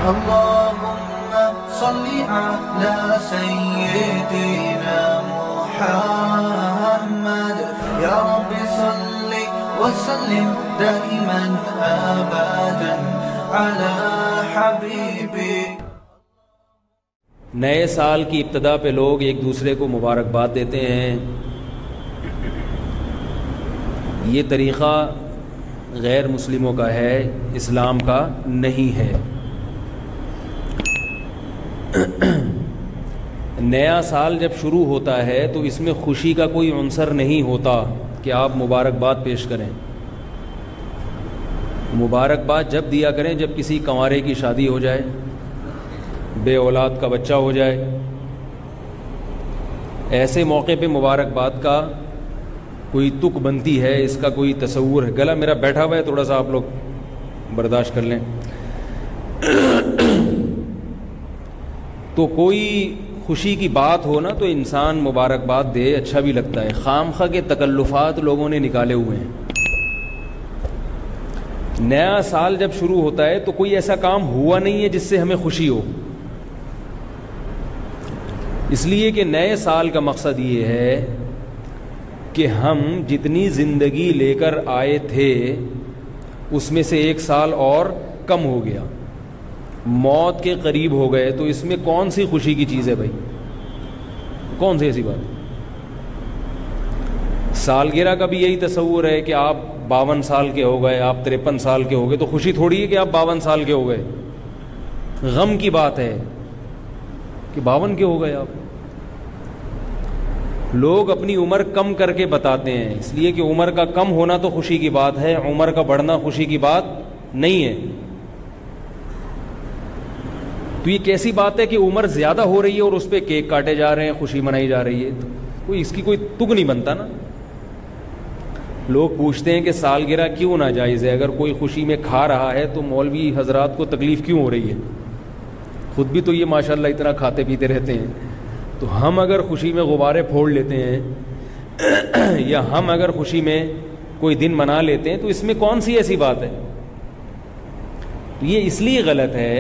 اللهم صل على سيدنا محمد يا رب صل وسلم دائما ابدا على حبيبي. نئے سال کی ابتدا پہ لوگ ایک دوسرے کو مبارکباد دیتے ہیں. یہ طریقہ غیر مسلموں کا ہے، اسلام کا نہیں ہے. نیا سال جب شروع ہوتا ہے تو اس میں خوشی کا کوئی عنصر نہیں ہوتا کہ آپ مبارکباد پیش کریں. مبارکباد جب دیا کریں جب کسی کنوارے کی شادی ہو جائے، بے اولاد کا بچہ ہو جائے. ایسے موقع پہ مبارکباد کا کوئی تک بنتی ہے، اس کا کوئی تصور ہے. گلا میرا بیٹھا ہوا ہے، تھوڑا سا آپ لوگ برداشت کر لیں. تو کوئی خوشی کی بات ہو نا تو انسان مبارکباد دے، اچھا بھی لگتا ہے. خام خواہ کے تکلفات لوگوں نے نکالے ہوئے ہیں. نیا سال جب شروع ہوتا ہے تو کوئی ایسا کام ہوا نہیں ہے جس سے ہمیں خوشی ہو. اس لیے کہ نئے سال کا مقصد یہ ہے کہ ہم جتنی زندگی لے کر آئے تھے اس میں سے ایک سال اور کم ہو گیا، موت کے قریب ہو گئے. تو اس میں کون سی خوشی کی چیز ہے بھائی؟ کون سی ایسی بات؟ سالگرہ کا بھی یہی تصور ہے کہ آپ 52 سال کے ہو گئے، آپ 53 سال کے ہو گئے. تو خوشی تھوڑی ہے کہ آپ 52 سال کے ہو گئے. غم کی بات ہے کہ 52 کے ہو گئے آپ. لوگ اپنی عمر کم کر کے بتاتے ہیں، اس لیے کہ عمر کا کم ہونا تو خوشی کی بات ہے، عمر کا بڑھنا خوشی کی بات نہیں ہے. تو یہ کیسی بات ہے کہ عمر زیادہ ہو رہی ہے اور اس پہ کیک کاٹے جا رہے ہیں، خوشی منائی جا رہی ہے؟ تو کوئی اس کی کوئی تگ نہیں بنتا نا. لوگ پوچھتے ہیں کہ سالگرہ کیوں ناجائز ہے؟ اگر کوئی خوشی میں کھا رہا ہے تو مولوی حضرات کو تکلیف کیوں ہو رہی ہے؟ خود بھی تو یہ ماشاءاللہ اتنا کھاتے پیتے رہتے ہیں. تو ہم اگر خوشی میں غبارے پھوڑ لیتے ہیں یا ہم اگر خوشی میں کوئی دن منا لیتے ہیں تو اس میں کون سی ایسی بات ہے؟ تو یہ اس لیے غلط ہے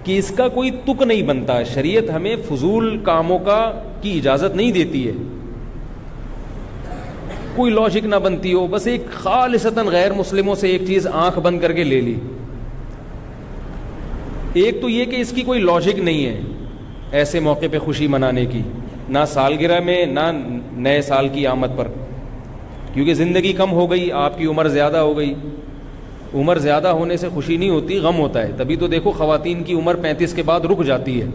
کہ اس کا کوئی تک نہیں بنتا. شریعت ہمیں فضول کاموں کی اجازت نہیں دیتی ہے. کوئی لاجک نہ بنتی ہو، بس ایک خالصتاً غیر مسلموں سے ایک چیز آنکھ بند کر کے لے لی. ایک تو یہ کہ اس کی کوئی لاجک نہیں ہے ایسے موقع پہ خوشی منانے کی، نہ سالگرہ میں نہ نئے سال کی آمد پر، کیونکہ زندگی کم ہو گئی، آپ کی عمر زیادہ ہو گئی. عمر زیادہ ہونے سے خوشی نہیں ہوتی، غم ہوتا ہے. تبھی تو دیکھو خواتین کی عمر 35 کے بعد رک جاتی ہے.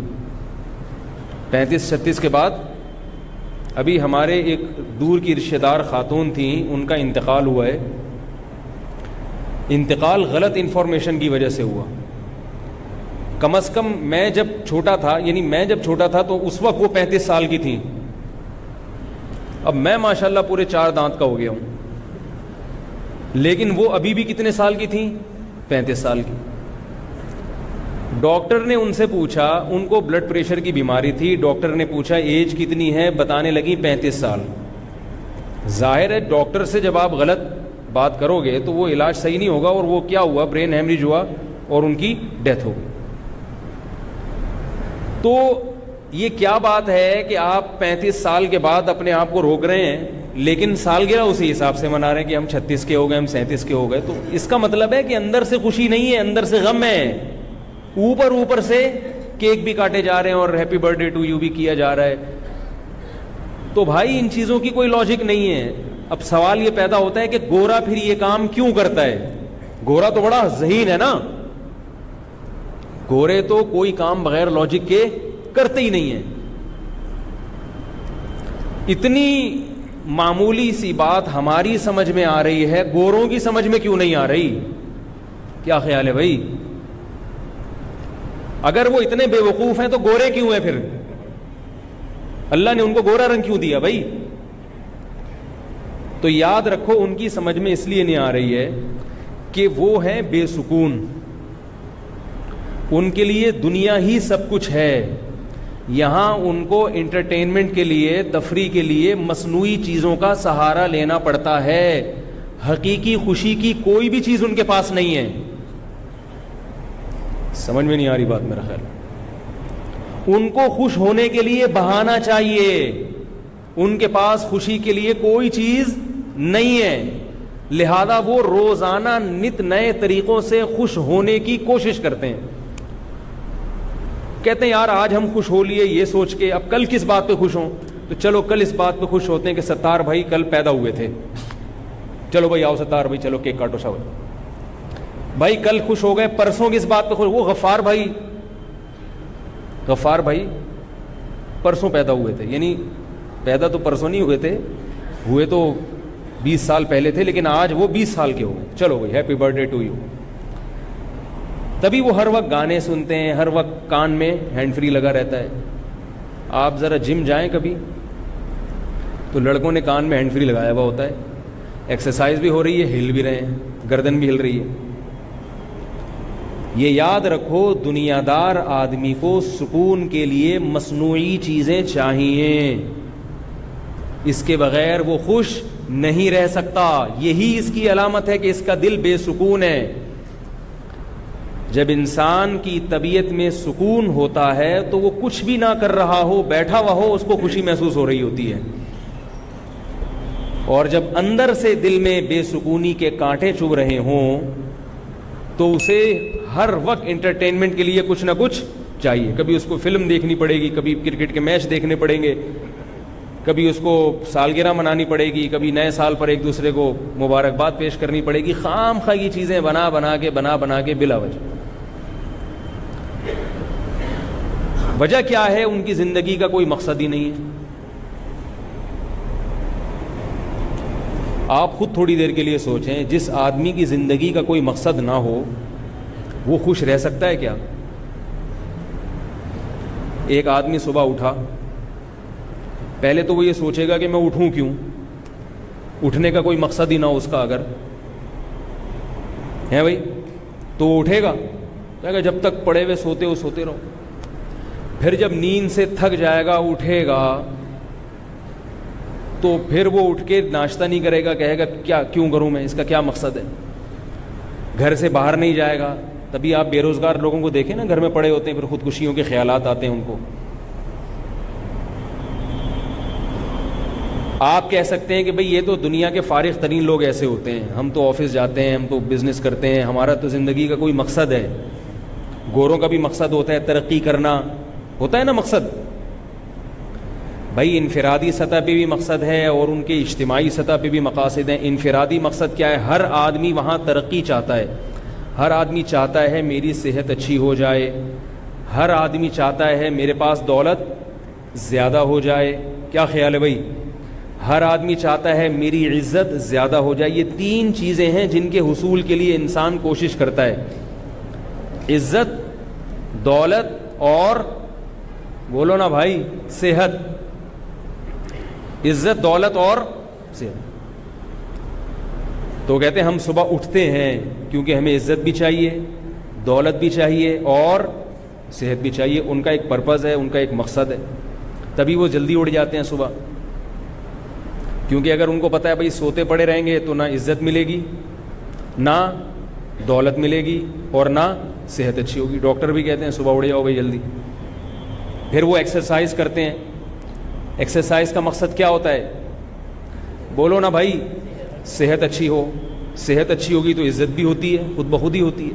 35-36 کے بعد. ابھی ہمارے ایک دور کی رشتہ دار خاتون تھیں، ان کا انتقال ہوا ہے. انتقال غلط انفارمیشن کی وجہ سے ہوا. کم از کم میں جب چھوٹا تھا تو اس وقت وہ 35 سال کی تھیں. اب میں ماشاءاللہ پورے 4 دانت کا ہو گیا ہوں، لیکن وہ ابھی بھی کتنے سال کی تھیں؟ 35 سال کی. ڈاکٹر نے ان سے پوچھا، ان کو بلڈ پریشر کی بیماری تھی. ڈاکٹر نے پوچھا ایج کتنی ہے؟ بتانے لگی 35 سال. ظاہر ہے ڈاکٹر سے جب آپ غلط بات کرو گے تو وہ علاج صحیح نہیں ہوگا، اور وہ کیا ہوا؟ برین ہیمریج ہوا اور ان کی ڈیتھ ہو گئی. تو یہ کیا بات ہے کہ آپ 35 سال کے بعد اپنے آپ کو روک رہے ہیں، لیکن سالگرہ اسی حساب سے منا رہے ہیں کہ ہم 36 کے ہو گئے، ہم 37 کے ہو گئے. تو اس کا مطلب ہے کہ اندر سے خوشی نہیں ہے، اندر سے غم ہے. اوپر سے کیک بھی کاٹے جا رہے ہیں اور happy birthday to you بھی کیا جا رہا ہے. تو بھائی ان چیزوں کی کوئی لاجک نہیں ہے. اب سوال یہ پیدا ہوتا ہے کہ گورا پھر یہ کام کیوں کرتا ہے؟ گورا تو بڑا ذہین ہے نا. گورے تو کوئی کام بغیر لاجک کے کرتے ہی نہیں ہیں. اتنی معمولی سی بات ہماری سمجھ میں آ رہی ہے، گوروں کی سمجھ میں کیوں نہیں آ رہی؟ کیا خیال ہے بھائی؟ اگر وہ اتنے بے وقوف ہیں تو گورے کیوں ہیں؟ پھر اللہ نے ان کو گورا رنگ کیوں دیا بھائی؟ تو یاد رکھو ان کی سمجھ میں اس لیے نہیں آ رہی ہے کہ وہ ہیں بے سکون. ان کے لیے دنیا ہی سب کچھ ہے. یہاں ان کو انٹرٹینمنٹ کے لیے، تفریح کے لیے مصنوعی چیزوں کا سہارا لینا پڑتا ہے. حقیقی خوشی کی کوئی بھی چیز ان کے پاس نہیں ہے. سمجھ میں نہیں آ رہی بات میرا خیال. ان کو خوش ہونے کے لیے بہانہ چاہیے, ان کے پاس خوشی کے لیے کوئی چیز نہیں ہے, لہذا وہ روزانہ نت نئے طریقوں سے خوش ہونے کی کوشش کرتے ہیں. کہتے ہیں یار آج ہم خوش ہو لیے یہ سوچ کے, اب کل کس بات پہ خوش ہوں, تو چلو کل اس بات پہ خوش ہوتے ہیں کہ ستار بھائی کل پیدا ہوئے تھے, چلو بھائی آؤ ستار بھائی چلو کیک کاٹو شاو بھائی. کل خوش ہو گئے, پرسوں کس بات پہ خوش, وہ غفار بھائی پرسوں پیدا ہوئے تھے, یعنی پیدا تو پرسوں نہیں ہوئے تھے, ہوئے تو 20 سال پہلے تھے, لیکن آج وہ 20 سال کے ہو گئے, چلو بھائی happy birthday to you. تبھی وہ ہر وقت گانے سنتے ہیں, ہر وقت کان میں ہینڈ فری لگا رہتا ہے. آپ ذرا جم جائیں کبھی تو لڑکوں نے کان میں ہینڈ فری لگایا ہوا ہوتا ہے, ایکسرسائز بھی ہو رہی ہے, ہل بھی رہے ہیں, گردن بھی ہل رہی ہے. یہ یاد رکھو دنیا دار آدمی کو سکون کے لیے مصنوعی چیزیں چاہیے, اس کے بغیر وہ خوش نہیں رہ سکتا. یہی اس کی علامت ہے کہ اس کا دل بے سکون ہے. جب انسان کی طبیعت میں سکون ہوتا ہے تو وہ کچھ بھی نہ کر رہا ہو, بیٹھا ہوا ہو, اس کو خوشی محسوس ہو رہی ہوتی ہے. اور جب اندر سے دل میں بے سکونی کے کانٹے چبھ رہے ہوں تو اسے ہر وقت انٹرٹینمنٹ کے لیے کچھ نہ کچھ چاہیے. کبھی اس کو فلم دیکھنی پڑے گی, کبھی کرکٹ کے میچ دیکھنے پڑیں گے, کبھی اس کو سالگرہ منانی پڑے گی, کبھی نئے سال پر ایک دوسرے کو مبارکباد پیش کرنی پڑے گی. خام خواہ یہ چیزیں بنا کے بلا وجہ. وجہ کیا ہے؟ ان کی زندگی کا کوئی مقصد ہی نہیں ہے. آپ خود تھوڑی دیر کے لیے سوچیں, جس آدمی کی زندگی کا کوئی مقصد نہ ہو وہ خوش رہ سکتا ہے کیا؟ ایک آدمی صبح اٹھا, پہلے تو وہ یہ سوچے گا کہ میں اٹھوں کیوں, اٹھنے کا کوئی مقصد ہی نہ ہو اس کا اگر ہے بھائی, تو وہ اٹھے گا, کہے گا جب تک پڑے ہوئے سوتے ہو سوتے رہو. پھر جب نیند سے تھک جائے گا, اٹھے گا, تو پھر وہ اٹھ کے ناشتہ نہیں کرے گا, کہے گا کیوں کروں میں, اس کا کیا مقصد ہے. گھر سے باہر نہیں جائے گا. تبھی آپ بے روزگار لوگوں کو دیکھیں نا, گھر میں پڑے ہوتے ہیں, پھر خودکشیوں کے خیالات آتے ہیں ان کو. آپ کہہ سکتے ہیں کہ بھئی یہ تو دنیا کے فارغ ترین لوگ ایسے ہوتے ہیں, ہم تو آفس جاتے ہیں, ہم تو بزنس کرتے ہیں, ہمارا تو زندگی کا کوئی مقصد ہے. گوروں کا بھی مقصد ہوتا ہے ترقی کرنا, ہوتا ہے نا مقصد. بھائی انفرادی سطح پہ بھی مقصد ہے اور ان کے اجتماعی سطح پہ بھی مقاصد ہیں. انفرادی مقصد کیا ہے؟ ہر آدمی وہاں ترقی چاہتا ہے. ہر آدمی چاہتا ہے میری صحت اچھی ہو جائے, ہر آدمی چاہتا ہے میرے پاس دولت زیادہ ہو جائے. کیا خیال ہے بھائی؟ ہر آدمی چاہتا ہے میری عزت زیادہ ہو جائے. یہ 3 چیزیں ہیں جن کے حصول کے لیے انسان کوشش کرتا ہے. عزت, دولت اور بولو نا بھائی صحت. عزت, دولت اور صحت. تو کہتے ہیں ہم صبح اٹھتے ہیں کیونکہ ہمیں عزت بھی چاہیے, دولت بھی چاہیے اور صحت بھی چاہیے. ان کا ایک پرپز ہے, ان کا ایک مقصد ہے. تبھی وہ جلدی اٹھ جاتے ہیں صبح, کیونکہ اگر ان کو پتہ ہے بھائی سوتے پڑے رہیں گے تو نہ عزت ملے گی, نہ دولت ملے گی اور نہ صحت اچھی ہوگی. ڈاکٹر بھی کہتے ہیں صبح اٹھ جاؤ بھائی جلدی. پھر وہ ایکسرسائز کرتے ہیں. ایکسرسائز کا مقصد کیا ہوتا ہے؟ بولو نا بھائی, صحت اچھی ہو. صحت اچھی ہوگی تو عزت بھی ہوتی ہے, خود بخود ہی ہوتی ہے,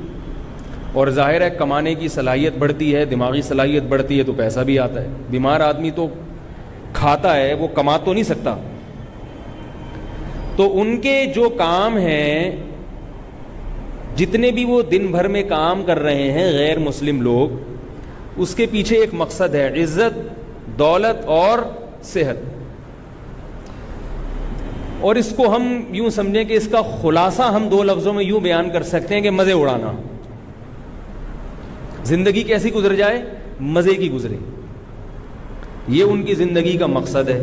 اور ظاہر ہے کمانے کی صلاحیت بڑھتی ہے, دماغی صلاحیت بڑھتی ہے تو پیسہ بھی آتا ہے. بیمار آدمی تو کھاتا ہے, وہ کما تو نہیں سکتا. تو ان کے جو کام ہیں, جتنے بھی وہ دن بھر میں کام کر رہے ہیں غیر مسلم لوگ, اس کے پیچھے ایک مقصد ہے, عزت, دولت اور صحت. اور اس کو ہم یوں سمجھیں کہ اس کا خلاصہ ہم 2 لفظوں میں یوں بیان کر سکتے ہیں کہ مزے اڑانا. زندگی کیسی گزر جائے؟ مزے کی گزرے. یہ ان کی زندگی کا مقصد ہے.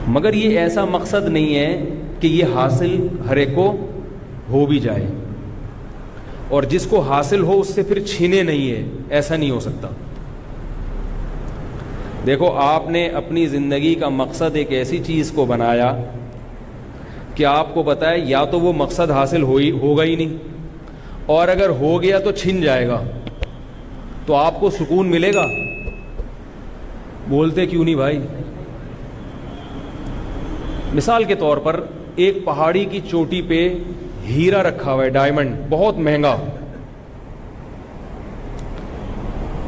مگر یہ ایسا مقصد نہیں ہے کہ یہ حاصل ہر ایک کو ہو بھی جائے, اور جس کو حاصل ہو اس سے پھر چھینے نہیں ہے. ایسا نہیں ہو سکتا. دیکھو, آپ نے اپنی زندگی کا مقصد ایک ایسی چیز کو بنایا کہ آپ کو پتہ ہے یا تو وہ مقصد حاصل ہوگا ہی نہیں, اور اگر ہو گیا تو چھن جائے گا, تو آپ کو سکون ملے گا؟ بولتے کیوں نہیں بھائی؟ مثال کے طور پر ایک پہاڑی کی چوٹی پہ ہیرا رکھا ہوا ہے, ڈائمنڈ, بہت مہنگا.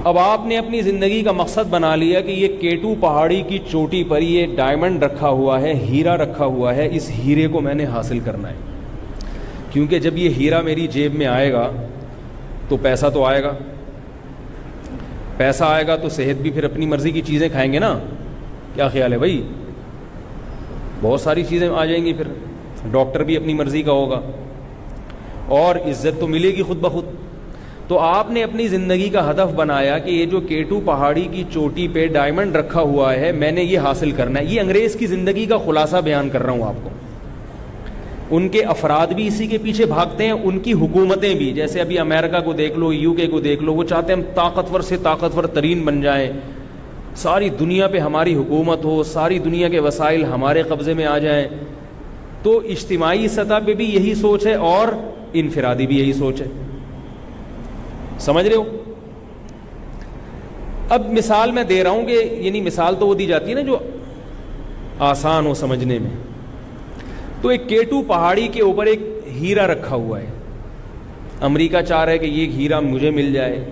اب آپ نے اپنی زندگی کا مقصد بنا لیا کہ یہ K2 پہاڑی کی چوٹی پر یہ ڈائمنڈ رکھا ہوا ہے, ہیرا رکھا ہوا ہے, اس ہیرے کو میں نے حاصل کرنا ہے. کیونکہ جب یہ ہیرا میری جیب میں آئے گا تو پیسہ تو آئے گا, پیسہ آئے گا تو صحت بھی پھر اپنی مرضی کی چیزیں کھائیں گے نا. کیا خیال ہے بھائی؟ بہت ساری چیزیں آ جائیں گی, پھر ڈاکٹر بھی اپنی مرضی کا ہوگا, اور عزت تو ملے گی خود بخود. تو آپ نے اپنی زندگی کا ہدف بنایا کہ یہ جو K2 پہاڑی کی چوٹی پہ ڈائمنڈ رکھا ہوا ہے میں نے یہ حاصل کرنا ہے. یہ انگریز کی زندگی کا خلاصہ بیان کر رہا ہوں آپ کو. ان کے افراد بھی اسی کے پیچھے بھاگتے ہیں, ان کی حکومتیں بھی. جیسے ابھی امریکہ کو دیکھ لو, UK کو دیکھ لو, وہ چاہتے ہیں ہم طاقتور سے طاقتور ترین بن جائیں, ساری دنیا پہ ہماری حکومت ہو, ساری دنیا کے وسائل ہمارے قبضے میں آ جائیں. تو اجتماعی سطح پہ بھی یہی سوچ ہے اور انفرادی بھی یہی سوچ ہے. سمجھ رہے ہو؟ اب مثال میں دے رہا ہوں کہ یعنی مثال تو وہ دی جاتی ہے نا جو آسان ہو سمجھنے میں. تو ایک K2 پہاڑی کے اوپر ایک ہیرا رکھا ہوا ہے. امریکہ چاہ رہا ہے کہ یہ ہیرا مجھے مل جائے,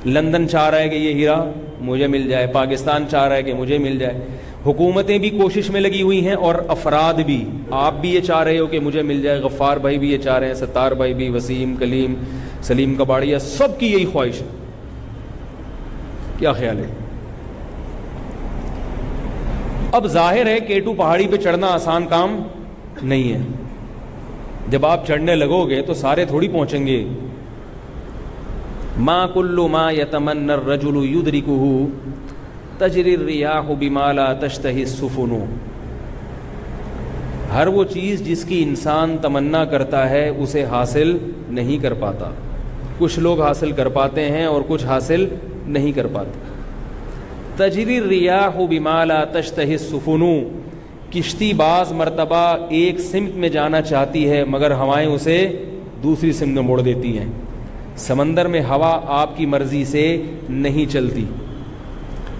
لندن چاہ رہا ہے کہ یہ ہیرا مجھے مل جائے, پاکستان چاہ رہا ہے کہ مجھے مل جائے. حکومتیں بھی کوشش میں لگی ہوئی ہیں اور افراد بھی. آپ بھی یہ چاہ رہے ہو کہ مجھے مل جائے, غفار بھائی بھی یہ چاہ رہے ہیں, ستار بھائی بھی, وسیم, کلیم, سلیم کباڑیا, سب کی یہی خواہش ہے. کیا خیال ہے؟ اب ظاہر ہے K2 پہاڑی پہ چڑھنا آسان کام نہیں ہے. جب آپ چڑھنے لگو گے تو سارے تھوڑی پہنچیں گے. ما کل ما یتمنى الرجل یدرکہ تجری الریاح بما لا تشتہی السفن. ہر وہ چیز جس کی انسان تمنا کرتا ہے اسے حاصل نہیں کر پاتا. کچھ لوگ حاصل کر پاتے ہیں اور کچھ حاصل نہیں کر پاتے. تجری الریاح بما لا تشتہی السفن. کشتی بعض مرتبہ ایک سمت میں جانا چاہتی ہے مگر ہوائیں اسے دوسری سمت میں موڑ دیتی ہیں. سمندر میں ہوا آپ کی مرضی سے نہیں چلتی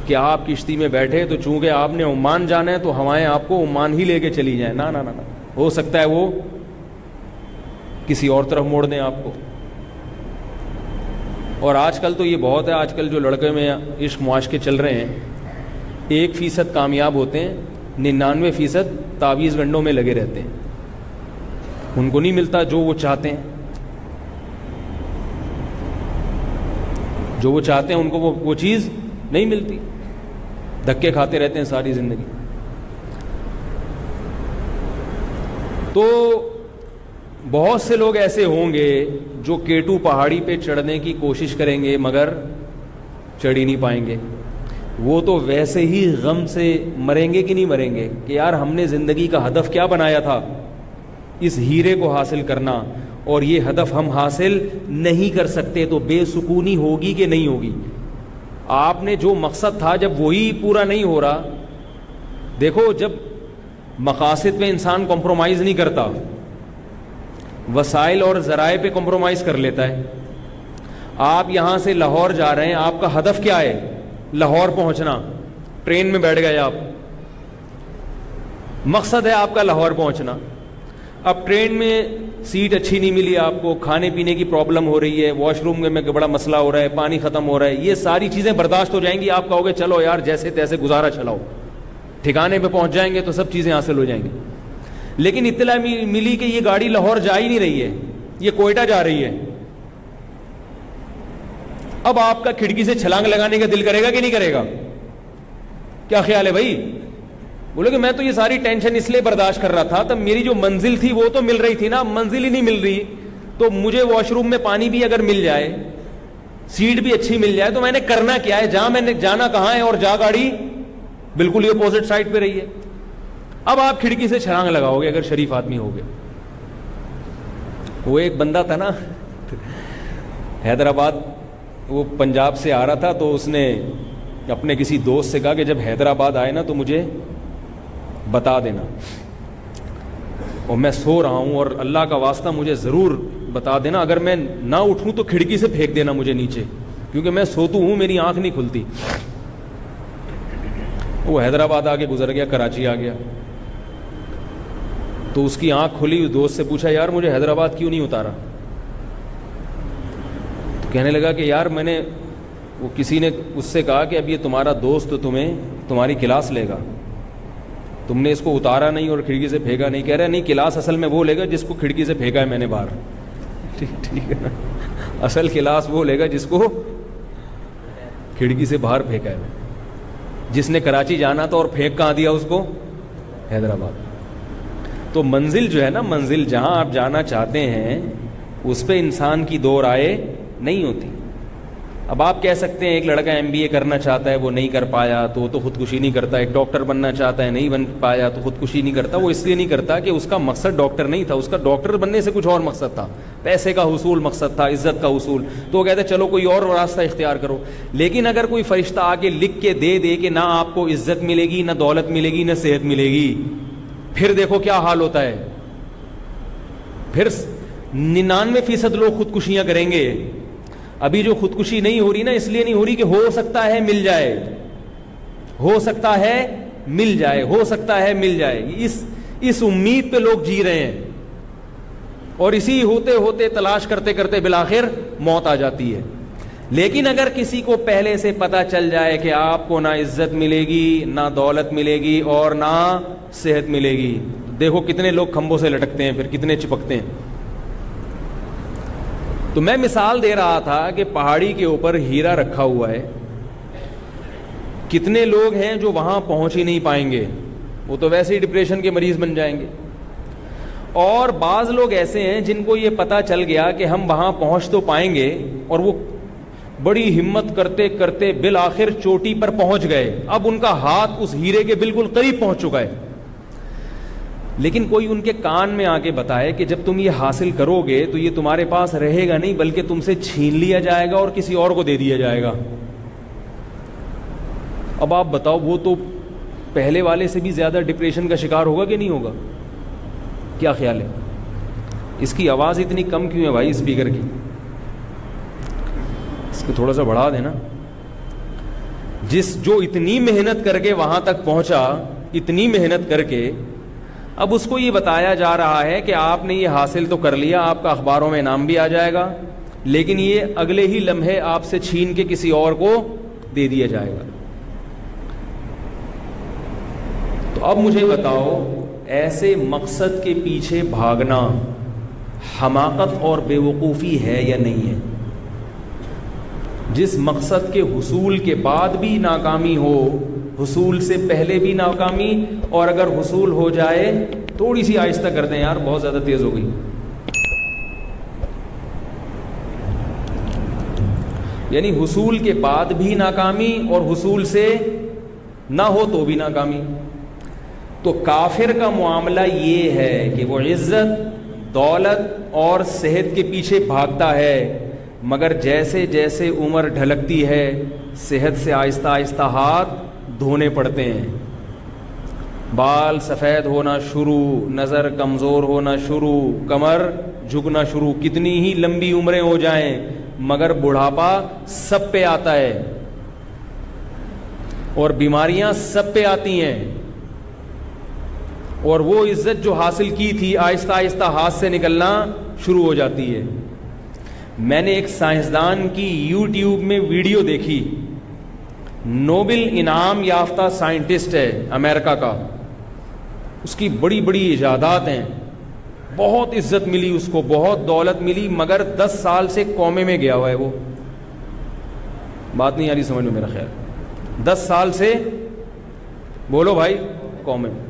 کہ آپ کشتی میں بیٹھے تو چونکہ آپ نے عمان جانا ہے تو ہوائیں آپ کو عمان ہی لے کے چلی جائیں. نا نا نا, ہو سکتا ہے وہ کسی اور طرف موڑ دیں آپ کو. اور آج کل تو یہ بہت ہے, آج کل جو لڑکے میں عشق معاشقے چل رہے ہیں 1% کامیاب ہوتے ہیں, 99% تعویذ گنڈوں میں لگے رہتے ہیں. ان کو نہیں ملتا جو وہ چاہتے ہیں. جو وہ چاہتے ہیں ان کو وہ چیز نہیں ملتی, دھکے کھاتے رہتے ہیں ساری زندگی. تو بہت سے لوگ ایسے ہوں گے جو K2 پہاڑی پہ چڑھنے کی کوشش کریں گے مگر چڑھ ہی نہیں پائیں گے. وہ تو ویسے ہی غم سے مریں گے کہ نہیں مریں گے کہ یار ہم نے زندگی کا ہدف کیا بنایا تھا, اس ہیرے کو حاصل کرنا, اور یہ ہدف ہم حاصل نہیں کر سکتے تو بے سکونی ہوگی کہ نہیں ہوگی. آپ نے جو مقصد تھا جب وہی پورا نہیں ہو رہا, دیکھو جب مقاصد پہ انسان کمپرومائز نہیں کرتا, وسائل اور ذرائع پہ کمپرومائز کر لیتا ہے. آپ یہاں سے لاہور جا رہے ہیں, آپ کا ہدف کیا ہے؟ لاہور پہنچنا. ٹرین میں بیٹھ گئے آپ, مقصد ہے آپ کا لاہور پہنچنا. اب ٹرین میں سیٹ اچھی نہیں ملی آپ کو, کھانے پینے کی پرابلم ہو رہی ہے, واش روم میں بڑا مسئلہ ہو رہا ہے, پانی ختم ہو رہا ہے, یہ ساری چیزیں برداشت ہو جائیں گی. آپ کہو گے چلو یار جیسے تیسے گزارا چلاؤ, ٹھکانے پہ پہنچ جائیں گے تو سب چیزیں حاصل ہو جائیں گی. لیکن اطلاع ملی کہ یہ گاڑی لاہور جا ہی نہیں رہی ہے, یہ کوئٹہ جا رہی ہے. اب آپ کا کھڑکی سے چھلانگ لگانے کا دل کرے گا کہ نہیں کرے گا؟ کیا خیال ہے بھائی؟ بولے کہ میں تو یہ ساری ٹینشن اس لیے برداشت کر رہا تھا, تب میری جو منزل تھی وہ تو مل رہی تھی نا, منزل ہی نہیں مل رہی. تو مجھے واش روم میں پانی بھی اگر مل جائے, سیٹ بھی اچھی مل جائے, تو میں نے کرنا کیا ہے؟ جہاں میں نے جانا کہاں ہے, اور جا گاڑی بالکل ہی اپوزٹ سائڈ پہ رہی ہے. اب آپ کھڑکی سے چھلانگ لگاؤ گے اگر شریف آدمی ہوگے. وہ ایک بندہ تھا نا حیدرآباد, وہ پنجاب سے آ رہا تھا, تو اس نے اپنے کسی دوست سے کہا کہ جب حیدرآباد آئے نا تو مجھے بتا دینا, اور میں سو رہا ہوں, اور اللہ کا واسطہ مجھے ضرور بتا دینا, اگر میں نہ اٹھوں تو کھڑکی سے پھینک دینا مجھے نیچے, کیونکہ میں سوتو ہوں, میری آنکھ نہیں کھلتی. وہ حیدرآباد آگے گزر گیا, کراچی آ گیا, تو اس کی آنکھ کھلی, اس دوست سے پوچھا یار مجھے حیدرآباد کیوں نہیں اتارا؟ تو کہنے لگا کہ یار میں نے, وہ کسی نے اس سے کہا کہ اب یہ تمہارا دوست تمہیں تمہاری کلاس لے گا, تم نے اس کو اتارا نہیں اور کھڑکی سے پھینکا نہیں. کہہ رہا نہیں, کلاس اصل میں وہ لے گا جس کو کھڑکی سے پھینکا ہے میں نے باہر. ٹھیک ہے نا, اصل کلاس وہ لے گا جس کو کھڑکی سے باہر پھینکا ہے, جس نے کراچی جانا تھا اور پھینک کہاں دیا اس کو؟ حیدرآباد. تو منزل جو ہے نا, منزل جہاں آپ جانا چاہتے ہیں اس پہ انسان کی دو رائے نہیں ہوتی. اب آپ کہہ سکتے ہیں ایک لڑکا MBA کرنا چاہتا ہے, وہ نہیں کر پایا تو وہ تو خودکشی نہیں کرتا. ایک ڈاکٹر بننا چاہتا ہے, نہیں بن پایا تو خودکشی نہیں کرتا. وہ اس لیے نہیں کرتا کہ اس کا مقصد ڈاکٹر نہیں تھا, اس کا ڈاکٹر بننے سے کچھ اور مقصد تھا, پیسے کا حصول مقصد تھا, عزت کا حصول. تو وہ کہتے ہیں چلو کوئی اور راستہ اختیار کرو. لیکن اگر کوئی فرشتہ آ کے لکھ کے دے کہ نہ آپ کو عزت ملے گی, نہ دولت ملے گی, نہ صحت ملے گی, پھر دیکھو کیا حال ہوتا ہے. پھر 99% لوگ خودکشیاں کریں گے. ابھی جو خودکشی نہیں ہو رہی نا, اس لیے نہیں ہو رہی کہ ہو سکتا ہے مل جائے, ہو سکتا ہے مل جائے, ہو سکتا ہے مل جائے. اس امید پہ لوگ جی رہے ہیں, اور اسی ہوتے ہوتے تلاش کرتے کرتے بالآخر موت آ جاتی ہے. لیکن اگر کسی کو پہلے سے پتہ چل جائے کہ آپ کو نہ عزت ملے گی, نہ دولت ملے گی, اور نہ صحت ملے گی, دیکھو کتنے لوگ کھمبوں سے لٹکتے ہیں, پھر کتنے چپکتے ہیں. تو میں مثال دے رہا تھا کہ پہاڑی کے اوپر ہیرا رکھا ہوا ہے, کتنے لوگ ہیں جو وہاں پہنچ ہی نہیں پائیں گے, وہ تو ویسے ہی ڈپریشن کے مریض بن جائیں گے. اور بعض لوگ ایسے ہیں جن کو یہ پتہ چل گیا کہ ہم وہاں پہنچ تو پائیں گے, اور وہ بڑی ہمت کرتے کرتے بالآخر چوٹی پر پہنچ گئے. اب ان کا ہاتھ اس ہیرے کے بالکل قریب پہنچ چکا ہے, لیکن کوئی ان کے کان میں آ کے بتائے کہ جب تم یہ حاصل کرو گے تو یہ تمہارے پاس رہے گا نہیں, بلکہ تم سے چھین لیا جائے گا اور کسی اور کو دے دیا جائے گا. اب آپ بتاؤ, وہ تو پہلے والے سے بھی زیادہ ڈپریشن کا شکار ہوگا کہ نہیں ہوگا؟ کیا خیال ہے؟ اس کی آواز اتنی کم کیوں ہے بھائی اسپیکر کی؟ اس کو تھوڑا سا بڑھا دینا. جو اتنی محنت کر کے وہاں تک پہنچا, اتنی محنت کر کے, اب اس کو یہ بتایا جا رہا ہے کہ آپ نے یہ حاصل تو کر لیا, آپ کا اخباروں میں نام بھی آ جائے گا, لیکن یہ اگلے ہی لمحے آپ سے چھین کے کسی اور کو دے دیا جائے گا. تو اب مجھے بتاؤ, ایسے مقصد کے پیچھے بھاگنا حماقت اور بے وقوفی ہے یا نہیں ہے؟ جس مقصد کے حصول کے بعد بھی ناکامی ہو, حصول سے پہلے بھی ناکامی, اور اگر حصول ہو جائے تھوڑی سی آہستہ کر دیں یار, بہت زیادہ تیز ہو گئی. یعنی حصول کے بعد بھی ناکامی اور حصول سے نہ ہو تو بھی ناکامی. تو کافر کا معاملہ یہ ہے کہ وہ عزت, دولت اور صحت کے پیچھے بھاگتا ہے, مگر جیسے جیسے عمر ڈھلکتی ہے صحت سے آہستہ آہستہ ہاتھ دھونے پڑتے ہیں, بال سفید ہونا شروع, نظر کمزور ہونا شروع, کمر جھکنا شروع. کتنی ہی لمبی عمریں ہو جائیں مگر بڑھاپا سب پہ آتا ہے, اور بیماریاں سب پہ آتی ہیں, اور وہ عزت جو حاصل کی تھی آہستہ آہستہ ہاتھ سے نکلنا شروع ہو جاتی ہے. میں نے ایک سائنسدان کی یوٹیوب میں ویڈیو دیکھی, نوبل انعام یافتہ سائنٹسٹ ہے امریکہ کا, اس کی بڑی بڑی ایجادات ہیں, بہت عزت ملی اس کو, بہت دولت ملی, مگر 10 سال سے کومے میں گیا ہوا ہے. وہ بات نہیں آ رہی سمجھ میں میرا خیال, 10 سال سے, بولو بھائی, کومے میں.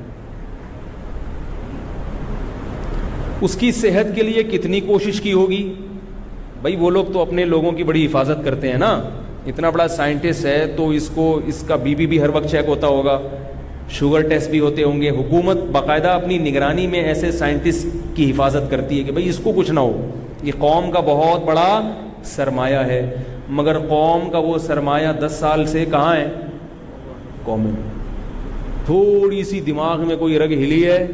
اس کی صحت کے لیے کتنی کوشش کی ہوگی بھائی. وہ لوگ تو اپنے لوگوں کی بڑی حفاظت کرتے ہیں نا, اتنا بڑا سائنٹسٹ ہے تو اس کا بی پی بھی ہر وقت چیک ہوتا ہوگا, شوگر ٹیسٹ بھی ہوتے ہوں گے. حکومت باقاعدہ اپنی نگرانی میں ایسے سائنٹسٹ کی حفاظت کرتی ہے کہ بھائی اس کو کچھ نہ ہو. یہ قوم کا بہت بڑا سرمایہ ہے, مگر قوم کا وہ سرمایہ 10 سال سے کہاں ہے؟ قوم میں. تھوڑی سی دماغ میں کوئی رگ ہلی ہے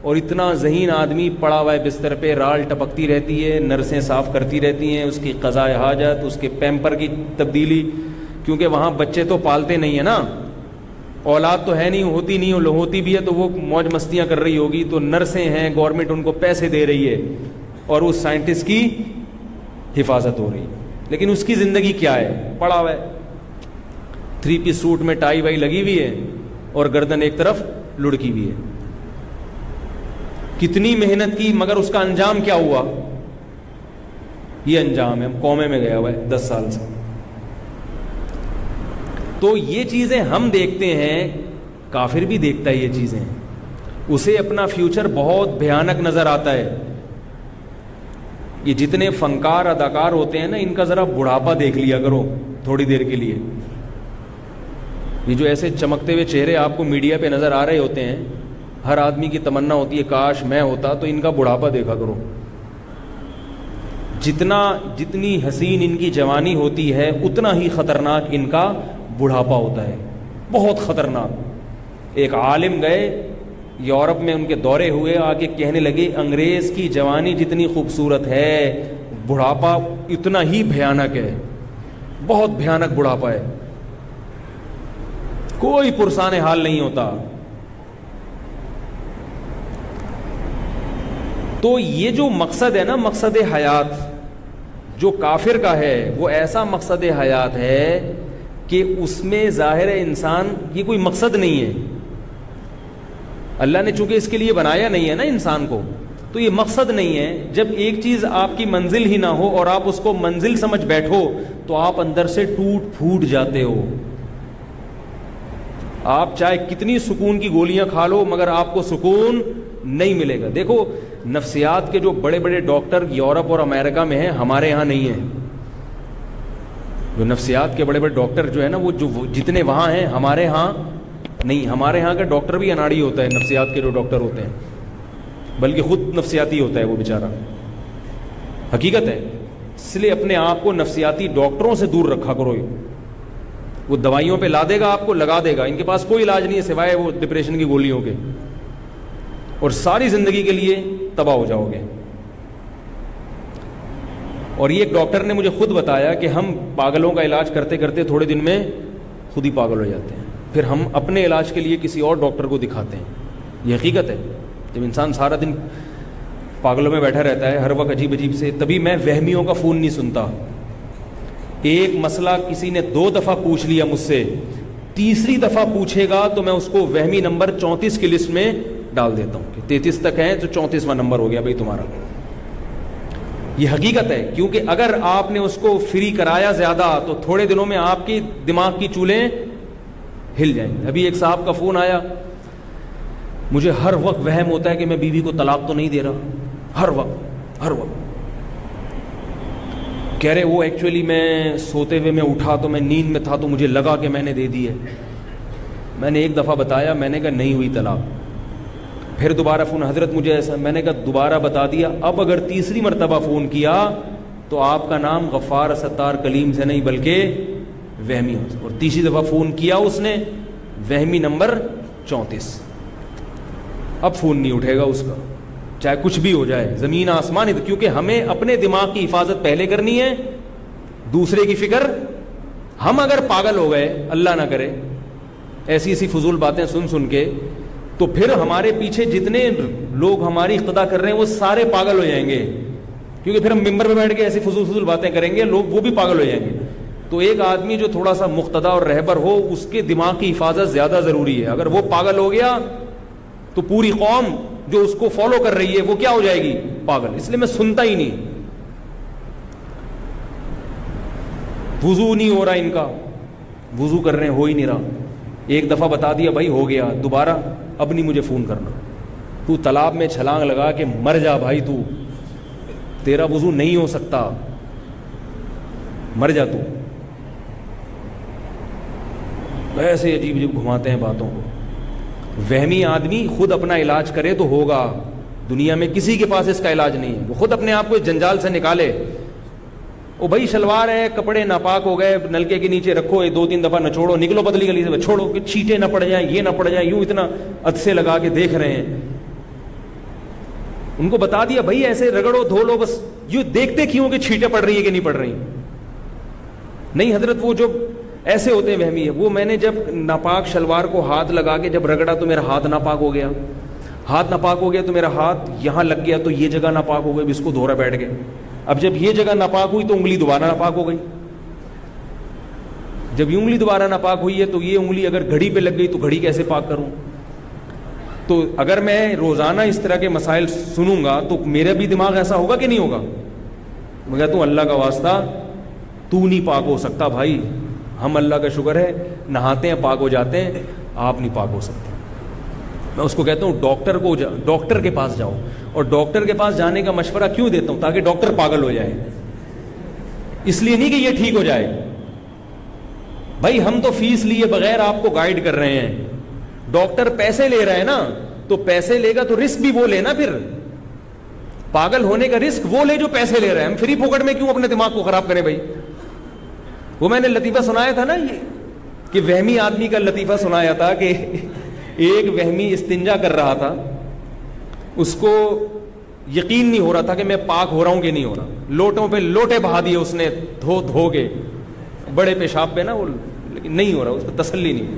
اور اتنا ذہین آدمی پڑا ہوا ہے بستر پہ، رال ٹپکتی رہتی ہے، نرسیں صاف کرتی رہتی ہیں اس کی قضاء حاجت، اس کے پیمپر کی تبدیلی، کیونکہ وہاں بچے تو پالتے نہیں ہیں نا، اولاد تو ہے نہیں، ہوتی نہیں، ہوتی بھی ہے تو وہ موج مستیاں کر رہی ہوگی، تو نرسیں ہیں، گورنمنٹ ان کو پیسے دے رہی ہے اور اس سائنٹسٹ کی حفاظت ہو رہی ہے، لیکن اس کی زندگی کیا ہے؟ پڑا ہوا ہے، 3 پیس سوٹ میں ٹائی وائی لگی ہوئی ہے اور گردن ایک طرف لڑکی ہوئی ہے. کتنی محنت کی، مگر اس کا انجام کیا ہوا؟ یہ انجام ہے، کومے میں گیا ہوا ہے 10 سال سے. تو یہ چیزیں ہم دیکھتے ہیں، کافر بھی دیکھتا ہے یہ چیزیں، اسے اپنا فیوچر بہت بھیانک نظر آتا ہے. یہ جتنے فنکار اداکار ہوتے ہیں نا، ان کا ذرا بڑھاپا دیکھ لیا کرو تھوڑی دیر کے لیے. یہ جو ایسے چمکتے ہوئے چہرے آپ کو میڈیا پہ نظر آ رہے ہوتے ہیں، ہر آدمی کی تمنا ہوتی ہے کاش میں ہوتا، تو ان کا بڑھاپا دیکھا کرو. جتنی حسین ان کی جوانی ہوتی ہے اتنا ہی خطرناک ان کا بڑھاپا ہوتا ہے، بہت خطرناک. ایک عالم گئے یورپ میں، ان کے دورے ہوئے، آ کے کہنے لگے انگریز کی جوانی جتنی خوبصورت ہے بڑھاپا اتنا ہی بھیانک ہے، بہت بھیانک بڑھاپا ہے، کوئی پرسان حال نہیں ہوتا. تو یہ جو مقصد ہے نا، مقصد حیات جو کافر کا ہے، وہ ایسا مقصد حیات ہے کہ اس میں ظاہر انسان یہ کوئی مقصد نہیں ہے. اللہ نے چونکہ اس کے لیے بنایا نہیں ہے نا انسان کو، تو یہ مقصد نہیں ہے. جب ایک چیز آپ کی منزل ہی نہ ہو اور آپ اس کو منزل سمجھ بیٹھو تو آپ اندر سے ٹوٹ پھوٹ جاتے ہو. آپ چاہے کتنی سکون کی گولیاں کھا لو مگر آپ کو سکون نہیں ملے گا. دیکھو نفسیات کے جو بڑے بڑے ڈاکٹر یورپ اور امریکہ میں ہیں، ہمارے یہاں نہیں ہیں. جو نفسیات کے بڑے بڑے ڈاکٹر جو ہے نا، وہ جو جتنے وہاں ہیں ہمارے ہاں نہیں. ہمارے ہاں کا ڈاکٹر بھی اناڑی ہوتا ہے، نفسیات کے جو ڈاکٹر ہوتے ہیں، بلکہ خود نفسیاتی ہوتا ہے وہ بیچارہ. حقیقت ہے. اس لیے اپنے آپ کو نفسیاتی ڈاکٹروں سے دور رکھا کرو. وہ دوائیوں پہ لا دے گا، آپ کو لگا دے گا، ان کے پاس کوئی علاج نہیں ہے سوائے وہ ڈپریشن کی گولیوں کے، اور ساری زندگی کے لیے تباہ ہو جاؤ گے. اور یہ ایک ڈاکٹر نے مجھے خود بتایا کہ ہم پاگلوں کا علاج کرتے کرتے تھوڑے دن میں خود ہی پاگل ہو جاتے ہیں، پھر ہم اپنے علاج کے لیے کسی اور ڈاکٹر کو دکھاتے ہیں. یہ حقیقت ہے. جب انسان سارا دن پاگلوں میں بیٹھا رہتا ہے ہر وقت عجیب عجیب سے، تبھی میں وہمیوں کا فون نہیں سنتا. ایک مسئلہ کسی نے 2 دفعہ پوچھ لیا مجھ سے، تیسری دفعہ پوچھے گا تو میں اس کو وہمی نمبر 34 کی لسٹ میں ڈال دیتا ہوں کہ 33 تک ہے تو 34واں نمبر ہو گیا بھائی تمہارا. یہ حقیقت ہے. کیونکہ اگر آپ نے اس کو فری کرایا زیادہ تو تھوڑے دنوں میں آپ کی دماغ کی چولیں ہل جائیں گے. ابھی ایک صاحب کا فون آیا، مجھے ہر وقت وہم ہوتا ہے کہ میں بیوی کو طلاق تو نہیں دے رہا، ہر وقت کہہ رہے وہ ایکچولی میں سوتے ہوئے میں اٹھا تو میں نیند میں تھا تو مجھے لگا کہ میں نے دے دی ہے. میں نے ایک دفعہ بتایا، میں نے کہا نہیں ہوئی طلاق. پھر دوبارہ فون، حضرت مجھے ایسا، میں نے کہا دوبارہ بتا دیا. اب اگر تیسری مرتبہ فون کیا تو آپ کا نام غفار ستار کلیم سے نہیں بلکہ وہمی ہو. اور تیسری دفعہ فون کیا اس نے، وہمی نمبر 34. اب فون نہیں اٹھے گا اس کا، چاہے کچھ بھی ہو جائے، زمین آسمان. کیونکہ ہمیں اپنے دماغ کی حفاظت پہلے کرنی ہے، دوسرے کی فکر. ہم اگر پاگل ہو گئے، اللہ نہ کرے، ایسی ایسی فضول باتیں سن سن کے، تو پھر ہمارے پیچھے جتنے لوگ ہماری اقتدا کر رہے ہیں وہ سارے پاگل ہو جائیں گے. کیونکہ پھر ہم ممبر پہ بیٹھ کے ایسی فضول باتیں کریں گے، لوگ وہ بھی پاگل ہو جائیں گے. تو ایک آدمی جو تھوڑا سا مقتدا اور رہبر ہو، اس کے دماغ کی حفاظت زیادہ ضروری ہے. اگر وہ پاگل ہو گیا تو پوری قوم جو اس کو فالو کر رہی ہے وہ کیا ہو جائے گی؟ پاگل. اس لیے میں سنتا ہی نہیں. وضو نہیں ہو رہا ان کا، وضو کر رہے ہیں، ہو ہی نہیں رہا. ایک دفعہ بتا دیا بھائی ہو گیا، دوبارہ اب نہیں مجھے فون کرنا. تو تالاب میں چھلانگ لگا کے مر جا بھائی، تو تیرا وضو نہیں ہو سکتا، مر جا تو. ایسے عجیب عجیب گھماتے ہیں باتوں کو. وہمی آدمی خود اپنا علاج کرے تو ہوگا. دنیا میں کسی کے پاس اس کا علاج نہیں ہے. وہ خود اپنے آپ کو جنجال سے نکالے. او بھائی شلوار ہے، کپڑے ناپاک ہو گئے، نلکے کے نیچے رکھو، 2-3 دفعہ نچوڑو، نکلو پتلی گلی سے، چھوڑو کہ چھینٹے نہ پڑ جائیں، یہ نہ پڑ جائیں، یوں اتنا عدسے لگا کے دیکھ رہے ہیں. ان کو بتا دیا بھائی ایسے رگڑو دھو لو, بس یہ دیکھتے کیوں کہ چھینٹیں پڑ رہی ہے کہ نہیں پڑ رہی. نہیں حضرت وہ جو ایسے ہوتے ہیں وہمی ہے. وہ میں نے جب ناپاک شلوار کو ہاتھ لگا کے جب رگڑا تو میرا ہاتھ ناپاک ہو گیا, ہاتھ ناپاک ہو گیا تو میرا ہاتھ یہاں لگ گیا تو یہ جگہ ناپاک ہو گئی, اس کو دھو رہا بیٹھ گئے. اب جب یہ جگہ ناپاک ہوئی تو انگلی دوبارہ ناپاک ہو گئی. جب یہ انگلی دوبارہ ناپاک ہوئی ہے تو یہ انگلی اگر گھڑی پہ لگ گئی تو گھڑی کیسے پاک کروں؟ تو اگر میں روزانہ اس طرح کے مسائل سنوں گا تو میرا بھی دماغ ایسا ہوگا کہ نہیں ہوگا؟ میں کہتا ہوں اللہ کا واسطہ تو نہیں پاک ہو سکتا بھائی, ہم اللہ کا شکر ہے نہاتے ہیں پاک ہو جاتے ہیں, آپ نہیں پاک ہو سکتے. میں اس کو کہتا ہوں ڈاکٹر کے پاس جاؤ, اور ڈاکٹر کے پاس جانے کا مشورہ کیوں دیتا ہوں؟ تاکہ ڈاکٹر پاگل ہو جائے, اس لیے نہیں کہ یہ ٹھیک ہو جائے. بھائی ہم تو فیس لیے بغیر آپ کو گائیڈ کر رہے ہیں, ڈاکٹر پیسے لے رہا ہے نا, تو پیسے لے گا تو رسک بھی وہ لے نا, پھر پاگل ہونے کا رسک وہ لے جو پیسے لے رہے ہیں. ہم فری پوکٹ میں کیوں اپنے دماغ کو خراب کریں بھائی؟ وہ میں نے لطیفہ سنایا تھا نا یہ کہ وہمی آدمی کا لطیفہ سنایا تھا کہ ایک وہمی استنجا کر رہا تھا, اس کو یقین نہیں ہو رہا تھا کہ میں پاک ہو رہا ہوں کہ نہیں ہو رہا. لوٹوں پہ لوٹے بہا دیے اس نے دھو کے, بڑے پیشاب پہ نا وہ, لیکن نہیں ہو رہا, اس کو تسلی نہیں.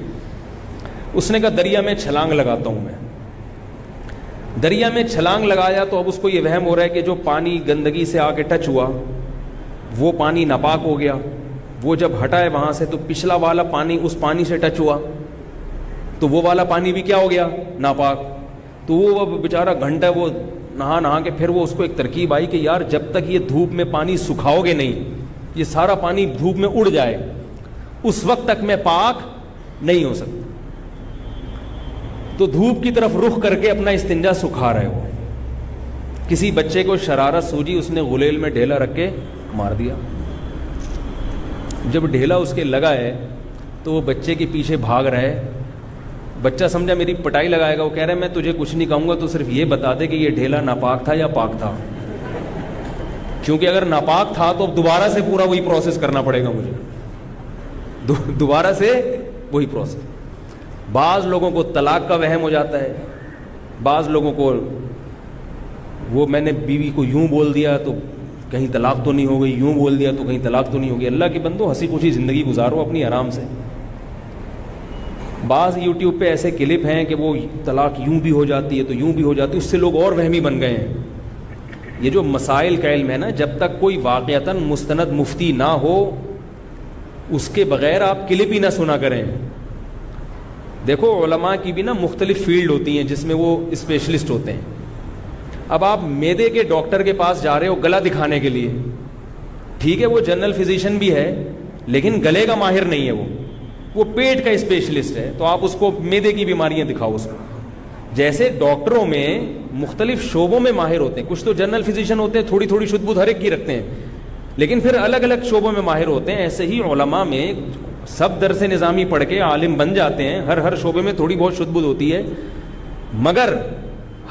اس نے کہا دریا میں چھلانگ لگاتا ہوں. میں دریا میں چھلانگ لگایا تو اب اس کو یہ وہم ہو رہا ہے کہ جو پانی گندگی سے آ کے ٹچ ہوا وہ پانی ناپاک ہو گیا. وہ جب ہٹا ہے وہاں سے تو پچھلا والا پانی اس پانی سے ٹچ ہوا تو وہ والا پانی بھی کیا ہو گیا؟ ناپاک. تو وہ اب بیچارہ گھنٹہ وہ نہا کے پھر وہ اس کو ایک ترکیب آئی کہ یار جب تک یہ دھوپ میں پانی سکھاؤ گے نہیں, یہ سارا پانی دھوپ میں اڑ جائے, اس وقت تک میں پاک نہیں ہو سکتا. تو دھوپ کی طرف رخ کر کے اپنا استنجا سکھا رہے ہو. کسی بچے کو شرارت سوجی, اس نے غلیل میں ڈھیلا رکھ کے مار دیا. جب ڈھیلا اس کے لگا ہے تو وہ بچے کے پیچھے بھاگ رہا ہے. بچہ سمجھا میری پٹائی لگائے گا, وہ کہہ رہا ہے میں تجھے کچھ نہیں کہوں گا, تو صرف یہ بتا دے کہ یہ ڈھیلا ناپاک تھا یا پاک تھا, کیونکہ اگر ناپاک تھا تو اب دوبارہ سے پورا وہی پروسیس کرنا پڑے گا مجھے, دوبارہ سے وہی پروسیس. بعض لوگوں کو طلاق کا وہم ہو جاتا ہے, بعض لوگوں کو وہ میں نے بیوی کو یوں بول دیا تو کہیں طلاق تو نہیں ہو گئی, یوں بول دیا تو کہیں طلاق تو نہیں ہوگی. اللہ کے بندو ہنسی خوشی زندگی گزارو اپنی آرام سے. بعض یوٹیوب پہ ایسے کلپ ہیں کہ وہ طلاق یوں بھی ہو جاتی ہے تو یوں بھی ہو جاتی ہے, اس سے لوگ اور وہمی بن گئے ہیں. یہ جو مسائل کا علم ہے نا, جب تک کوئی واقعتاً مستند مفتی نہ ہو اس کے بغیر آپ کلپ ہی نہ سنا کریں. دیکھو علماء کی بھی نا مختلف فیلڈ ہوتی ہیں جس میں وہ اسپیشلسٹ ہوتے ہیں. اب آپ معدے کے ڈاکٹر کے پاس جا رہے ہو گلا دکھانے کے لیے, ٹھیک ہے وہ جنرل فزیشین بھی ہے لیکن گلے کا ماہر نہیں ہے, وہ پیٹ کا اسپیشلسٹ ہے, تو آپ اس کو معدے کی بیماریاں دکھاؤ اس کو. جیسے ڈاکٹروں میں مختلف شعبوں میں ماہر ہوتے ہیں, کچھ تو جنرل فزیشین ہوتے ہیں تھوڑی تھوڑی شدھ بدھ ہر ایک کی رکھتے ہیں, لیکن پھر الگ الگ شعبوں میں ماہر ہوتے ہیں. ایسے ہی علماء میں سب درس نظامی پڑھ کے عالم بن جاتے ہیں, ہر شعبے میں تھوڑی بہت شدھ بدھ ہوتی ہے, مگر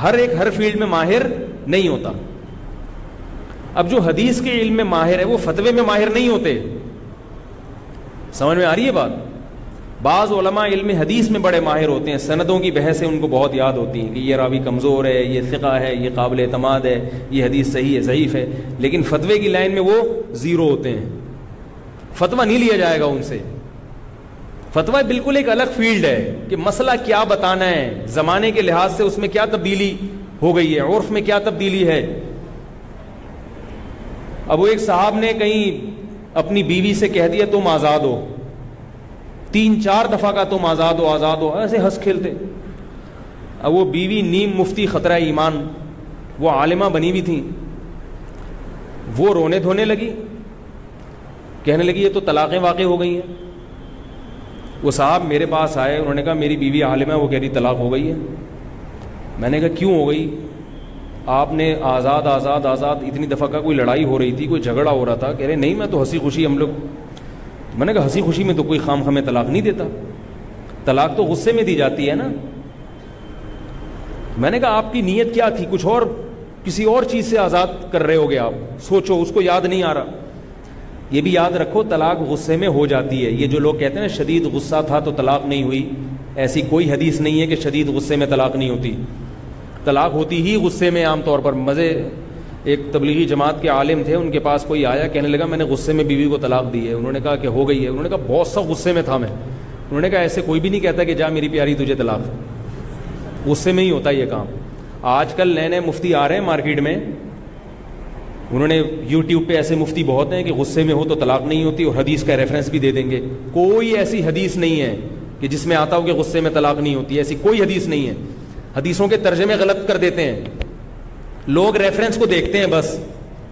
ہر فیلڈ میں ماہر نہیں ہوتا. اب جو حدیث کے علم میں ماہر ہے وہ فتوے میں ماہر نہیں ہوتے. سمجھ میں آ رہی ہے بات؟ بعض علماء علم حدیث میں بڑے ماہر ہوتے ہیں, سندوں کی بحثیں ان کو بہت یاد ہوتی ہیں کہ یہ راوی کمزور ہے, یہ ثقہ ہے, یہ قابل اعتماد ہے, یہ حدیث صحیح ہے ضعیف ہے, لیکن فتوے کی لائن میں وہ زیرو ہوتے ہیں. فتویٰ نہیں لیا جائے گا ان سے. فتویٰ بالکل ایک الگ فیلڈ ہے کہ مسئلہ کیا بتانا ہے, زمانے کے لحاظ سے اس میں کیا تبدیلی ہو گئی ہے, عرف میں کیا تبدیلی ہے. اب وہ ایک صاحب نے کہیں اپنی بیوی سے کہہ دیا تم آزاد ہو, 3-4 دفعہ کا تم آزاد ہو آزاد ہو, ایسے ہنس کھیلتے. اب وہ بیوی نیم مفتی خطرہ ایمان, وہ عالمہ بنی ہوئی تھیں, وہ رونے دھونے لگی, کہنے لگی یہ تو طلاقیں واقع ہو گئی ہیں. وہ صاحب میرے پاس آئے, انہوں نے کہا میری بیوی عالمہ ہے, وہ کہہ رہی طلاق ہو گئی ہے. میں نے کہا کیوں ہو گئی؟ آپ نے آزاد آزاد آزاد اتنی دفعہ کا کوئی لڑائی ہو رہی تھی, کوئی جھگڑا ہو رہا تھا. کہہ رہے نہیں میں تو ہنسی خوشی ہم لوگ. میں نے کہا ہنسی خوشی میں تو کوئی خام خامے طلاق نہیں دیتا, طلاق تو غصے میں دی جاتی ہے نا. میں نے کہا آپ کی نیت کیا تھی, کچھ اور کسی اور چیز سے آزاد کر رہے ہوگے آپ, سوچو, اس کو یاد نہیں آ رہا. یہ بھی یاد رکھو طلاق غصے میں ہو جاتی ہے. یہ جو لوگ کہتے ہیں نا شدید غصہ تھا تو طلاق نہیں ہوئی, ایسی کوئی حدیث نہیں ہے کہ شدید غصے میں طلاق نہیں ہوتی. طلاق ہوتی ہی غصے میں عام طور پر. مزے ایک تبلیغی جماعت کے عالم تھے, ان کے پاس کوئی آیا, کہنے لگا میں نے غصے میں بیوی کو طلاق دی ہے. انہوں نے کہا کہ ہو گئی ہے. انہوں نے کہا بہت سخت غصے میں تھا میں. انہوں نے کہا ایسے کوئی بھی نہیں کہتا کہ جا میری پیاری تجھے طلاق, غصے میں ہی ہوتا ہے یہ کام. آج کل نئے نئے مفتی آ رہے ہیں مارکیٹ میں, انہوں نے یوٹیوب پہ ایسے مفتی بہت ہیں کہ غصے میں ہو تو طلاق نہیں ہوتی, اور حدیث کا ریفرنس بھی دے دیں گے. کوئی ایسی حدیث نہیں ہے کہ جس میں آتا ہو کہ غصے میں طلاق نہیں ہوتی, ایسی کوئی حدیث نہیں ہے. حدیثوں کے ترجمے غلط کر دیتے ہیں لوگ, ریفرنس کو دیکھتے ہیں بس,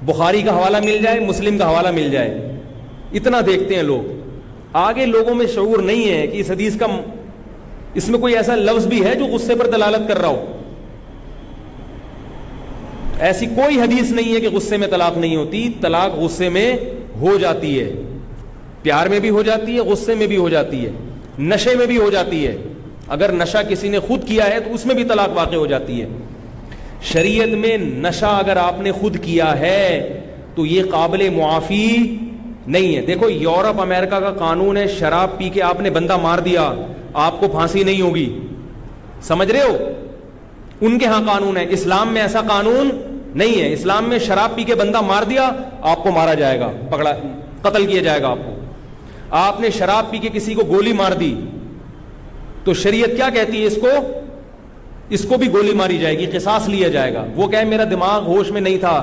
بخاری کا حوالہ مل جائے, مسلم کا حوالہ مل جائے, اتنا دیکھتے ہیں لوگ. آگے لوگوں میں شعور نہیں ہے کہ اس حدیث کا, اس میں کوئی ایسا لفظ بھی ہے جو غصے پر دلالت کر رہا ہو. ایسی کوئی حدیث نہیں ہے کہ غصے میں طلاق نہیں ہوتی. طلاق غصے میں ہو جاتی ہے, پیار میں بھی ہو جاتی ہے, غصے میں بھی ہو جاتی ہے, نشے میں بھی ہو جاتی ہے. اگر نشہ کسی نے خود کیا ہے تو اس میں بھی طلاق واقع ہو جاتی ہے. شریعت میں نشہ اگر آپ نے خود کیا ہے تو یہ قابل معافی نہیں ہے. دیکھو یورپ امریکہ کا قانون ہے, شراب پی کے آپ نے بندہ مار دیا آپ کو پھانسی نہیں ہوگی, سمجھ رہے ہو؟ ان کے ہاں قانون ہے. اسلام میں ایسا قانون نہیں ہے. اسلام میں شراب پی کے بندہ مار دیا آپ کو مارا جائے گا, پکڑا قتل کیا جائے گا آپ کو. آپ نے شراب پی کے کسی کو گولی مار دی تو شریعت کیا کہتی ہے, اس کو بھی گولی ماری جائے گی, قصاص لیا جائے گا. وہ کہے میرا دماغ ہوش میں نہیں تھا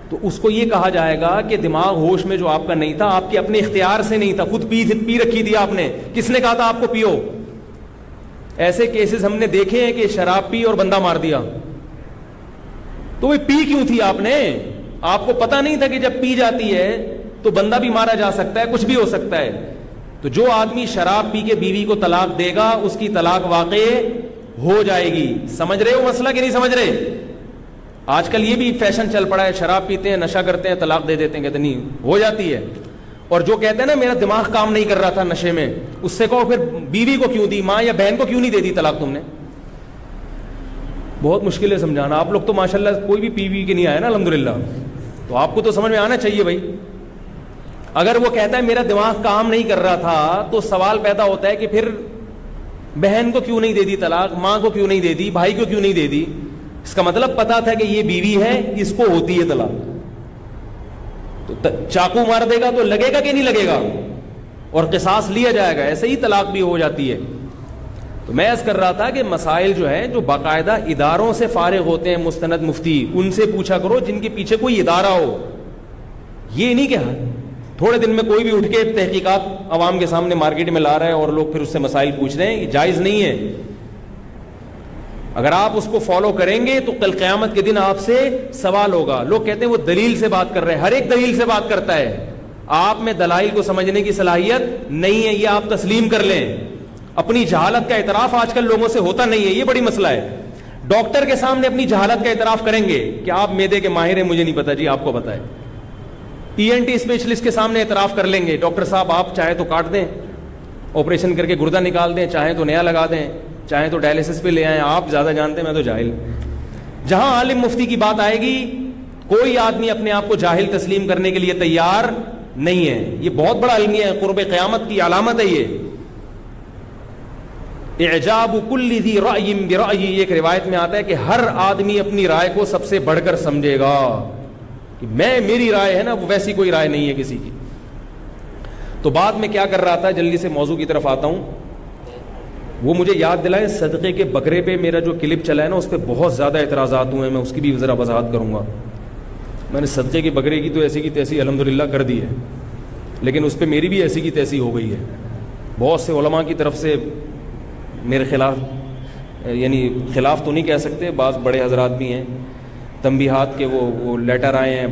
تو اس کو یہ کہا جائے گا کہ دماغ ہوش میں جو آپ کا نہیں تھا, آپ کے اپنے اختیار سے نہیں تھا, خود پی رکھی تھی آپ نے, کس نے کہا تھا آپ کو پیو. ایسے کیسز ہم نے دیکھے ہیں کہ شراب پی اور بندہ مار دیا. تو وہ پی کیوں تھی آپ نے؟ آپ کو پتا نہیں تھا کہ جب پی جاتی ہے تو بندہ بھی مارا جا سکتا ہے, کچھ بھی ہو سکتا ہے. تو جو آدمی شراب پی کے بیوی کو طلاق دے گا اس کی طلاق واقع ہو جائے گی. سمجھ رہے ہو مسئلہ کہ نہیں سمجھ رہے؟ آج کل یہ بھی فیشن چل پڑا ہے, شراب پیتے ہیں, نشہ کرتے ہیں, طلاق دے دیتے ہیں, کہتے نہیں ہو جاتی ہے. اور جو کہتے ہیں نا میرا دماغ کام نہیں کر رہا تھا نشے میں, اس سے کہو پھر بیوی کو کیوں دی, ماں یا بہن کو کیوں نہیں دے دی طلاق تم نے؟ بہت مشکل ہے سمجھانا. آپ لوگ تو ماشاءاللہ کوئی بھی پی وی کے نہیں آیا نا الحمدللہ, تو آپ کو تو سمجھ میں آنا چاہیے بھائی. اگر وہ کہتا ہے میرا دماغ کام نہیں کر رہا تھا تو سوال پیدا ہوتا ہے کہ پھر بہن کو کیوں نہیں دے دی طلاق, ماں کو کیوں نہیں دے دی, بھائی کو کیوں نہیں دے دی؟ اس کا مطلب پتا تھا کہ یہ بیوی ہے, اس کو ہوتی ہے طلاق. تو چاقو مار دے گا تو لگے گا کہ نہیں لگے گا, اور قصاص لیا جائے گا. ایسے ہی طلاق بھی ہو جاتی ہے. تو میں عرض کر رہا تھا کہ مسائل جو ہیں جو باقاعدہ اداروں سے فارغ ہوتے ہیں مستند مفتی, ان سے پوچھا کرو جن کے پیچھے کوئی ادارہ ہو. یہ نہیں کہ تھوڑے دن میں کوئی بھی اٹھ کے تحقیقات عوام کے سامنے مارکیٹ میں لا رہا ہے اور لوگ پھر اس سے مسائل پوچھ رہے ہیں, یہ جائز نہیں ہے. اگر آپ اس کو فالو کریں گے تو کل قیامت کے دن آپ سے سوال ہوگا. لوگ کہتے ہیں وہ دلیل سے بات کر رہے ہیں, ہر ایک دلیل سے بات کرتا ہے. آپ میں دلائل کو سمجھنے کی صلاحیت نہیں ہے, یہ آپ تسلیم کر لیں. اپنی جہالت کا اعتراف آج کل لوگوں سے ہوتا نہیں ہے, یہ بڑی مسئلہ ہے. ڈاکٹر کے سامنے اپنی جہالت کا اعتراف کریں گے کہ آپ میدے کے ماہر ہیں, مجھے نہیں پتا, جی آپ کو پتا ہے. ENT اسپیشلسٹ کے سامنے اعتراف کر لیں گے, ڈاکٹر صاحب آپ چاہے تو کاٹ دیں, آپریشن کر کے گردہ نکال دیں, چاہیں تو نیا لگا دیں, چاہیں تو ڈائلسس پہ لے آئیں, آپ زیادہ جانتے ہیں, میں تو جاہل. جہاں عالم مفتی کی بات آئے گی کوئی آدمی اپنے آپ کو جاہل تسلیم کرنے کے لیے تیار نہیں ہے. یہ بہت بڑا المیہ ہے, قرب قیامت کی علامت ہے یہ. اعجاب کل ذی رأی برأی, ایک روایت میں آتا ہے کہ ہر آدمی اپنی رائے کو سب سے بڑھ کر سمجھے گا, کہ میری رائے ہے نا وہ ویسی کوئی رائے نہیں ہے کسی کی. تو بعد میں کیا کر رہا تھا, جلدی سے موضوع کی طرف آتا ہوں. وہ مجھے یاد دلائے صدقے کے بکرے پہ میرا جو کلپ چلا ہے نا, اس پہ بہت زیادہ اعتراضات ہوئے ہیں, میں اس کی بھی ذرا وضاحت کروں گا. میں نے صدقے کے بکرے کی تو ایسی کی تیسی الحمدللہ کر دی ہے, لیکن اس پہ میری بھی ایسی کی تیسی ہو گئی ہے. بہت سے علماء کی طرف سے میرے خلاف, یعنی خلاف تو نہیں کہہ سکتے, بعض بڑے حضرات بھی ہیں, تنبیہات کے وہ لیٹر آئے ہیں.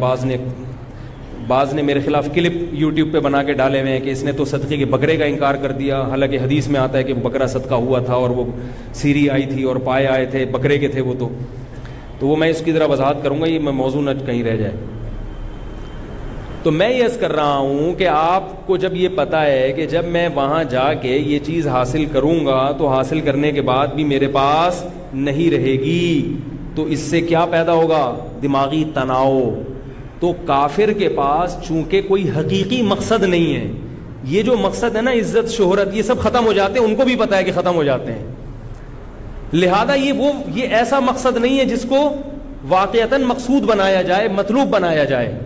بعض نے میرے خلاف کلپ یوٹیوب پہ بنا کے ڈالے ہوئے ہیں کہ اس نے تو صدقے کے بکرے کا انکار کر دیا, حالانکہ حدیث میں آتا ہے کہ بکرا صدقہ ہوا تھا اور وہ سیری آئی تھی اور پائے آئے تھے, بکرے کے تھے وہ. تو وہ میں اس کی ذرا وضاحت کروں گا, یہ میں موضوع نہ کہیں رہ جائے. تو میں یہ عرض کر رہا ہوں کہ آپ کو جب یہ پتہ ہے کہ جب میں وہاں جا کے یہ چیز حاصل کروں گا تو حاصل کرنے کے بعد بھی میرے پاس نہیں رہے گی, تو اس سے کیا پیدا ہوگا, دماغی تناؤ. تو کافر کے پاس چونکہ کوئی حقیقی مقصد نہیں ہے, یہ جو مقصد ہے نا عزت شہرت, یہ سب ختم ہو جاتے ہیں, ان کو بھی پتہ ہے کہ ختم ہو جاتے ہیں. لہذا یہ ایسا مقصد نہیں ہے جس کو واقعتاً مقصود بنایا جائے، مطلوب بنایا جائے.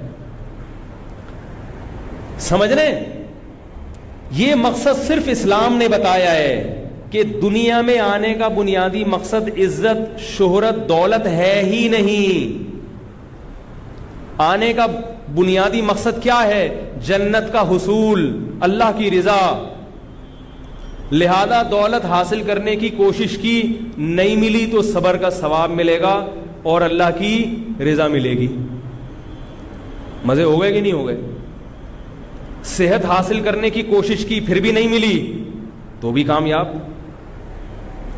سمجھ رہے ہیں؟ یہ مقصد صرف اسلام نے بتایا ہے کہ دنیا میں آنے کا بنیادی مقصد عزت، شہرت، دولت ہے ہی نہیں. آنے کا بنیادی مقصد کیا ہے؟ جنت کا حصول، اللہ کی رضا. لہذا دولت حاصل کرنے کی کوشش کی، نہیں ملی تو صبر کا ثواب ملے گا اور اللہ کی رضا ملے گی. مزے ہو گئے کہ نہیں ہو گئے؟ صحت حاصل کرنے کی کوشش کی، پھر بھی نہیں ملی تو بھی کامیاب.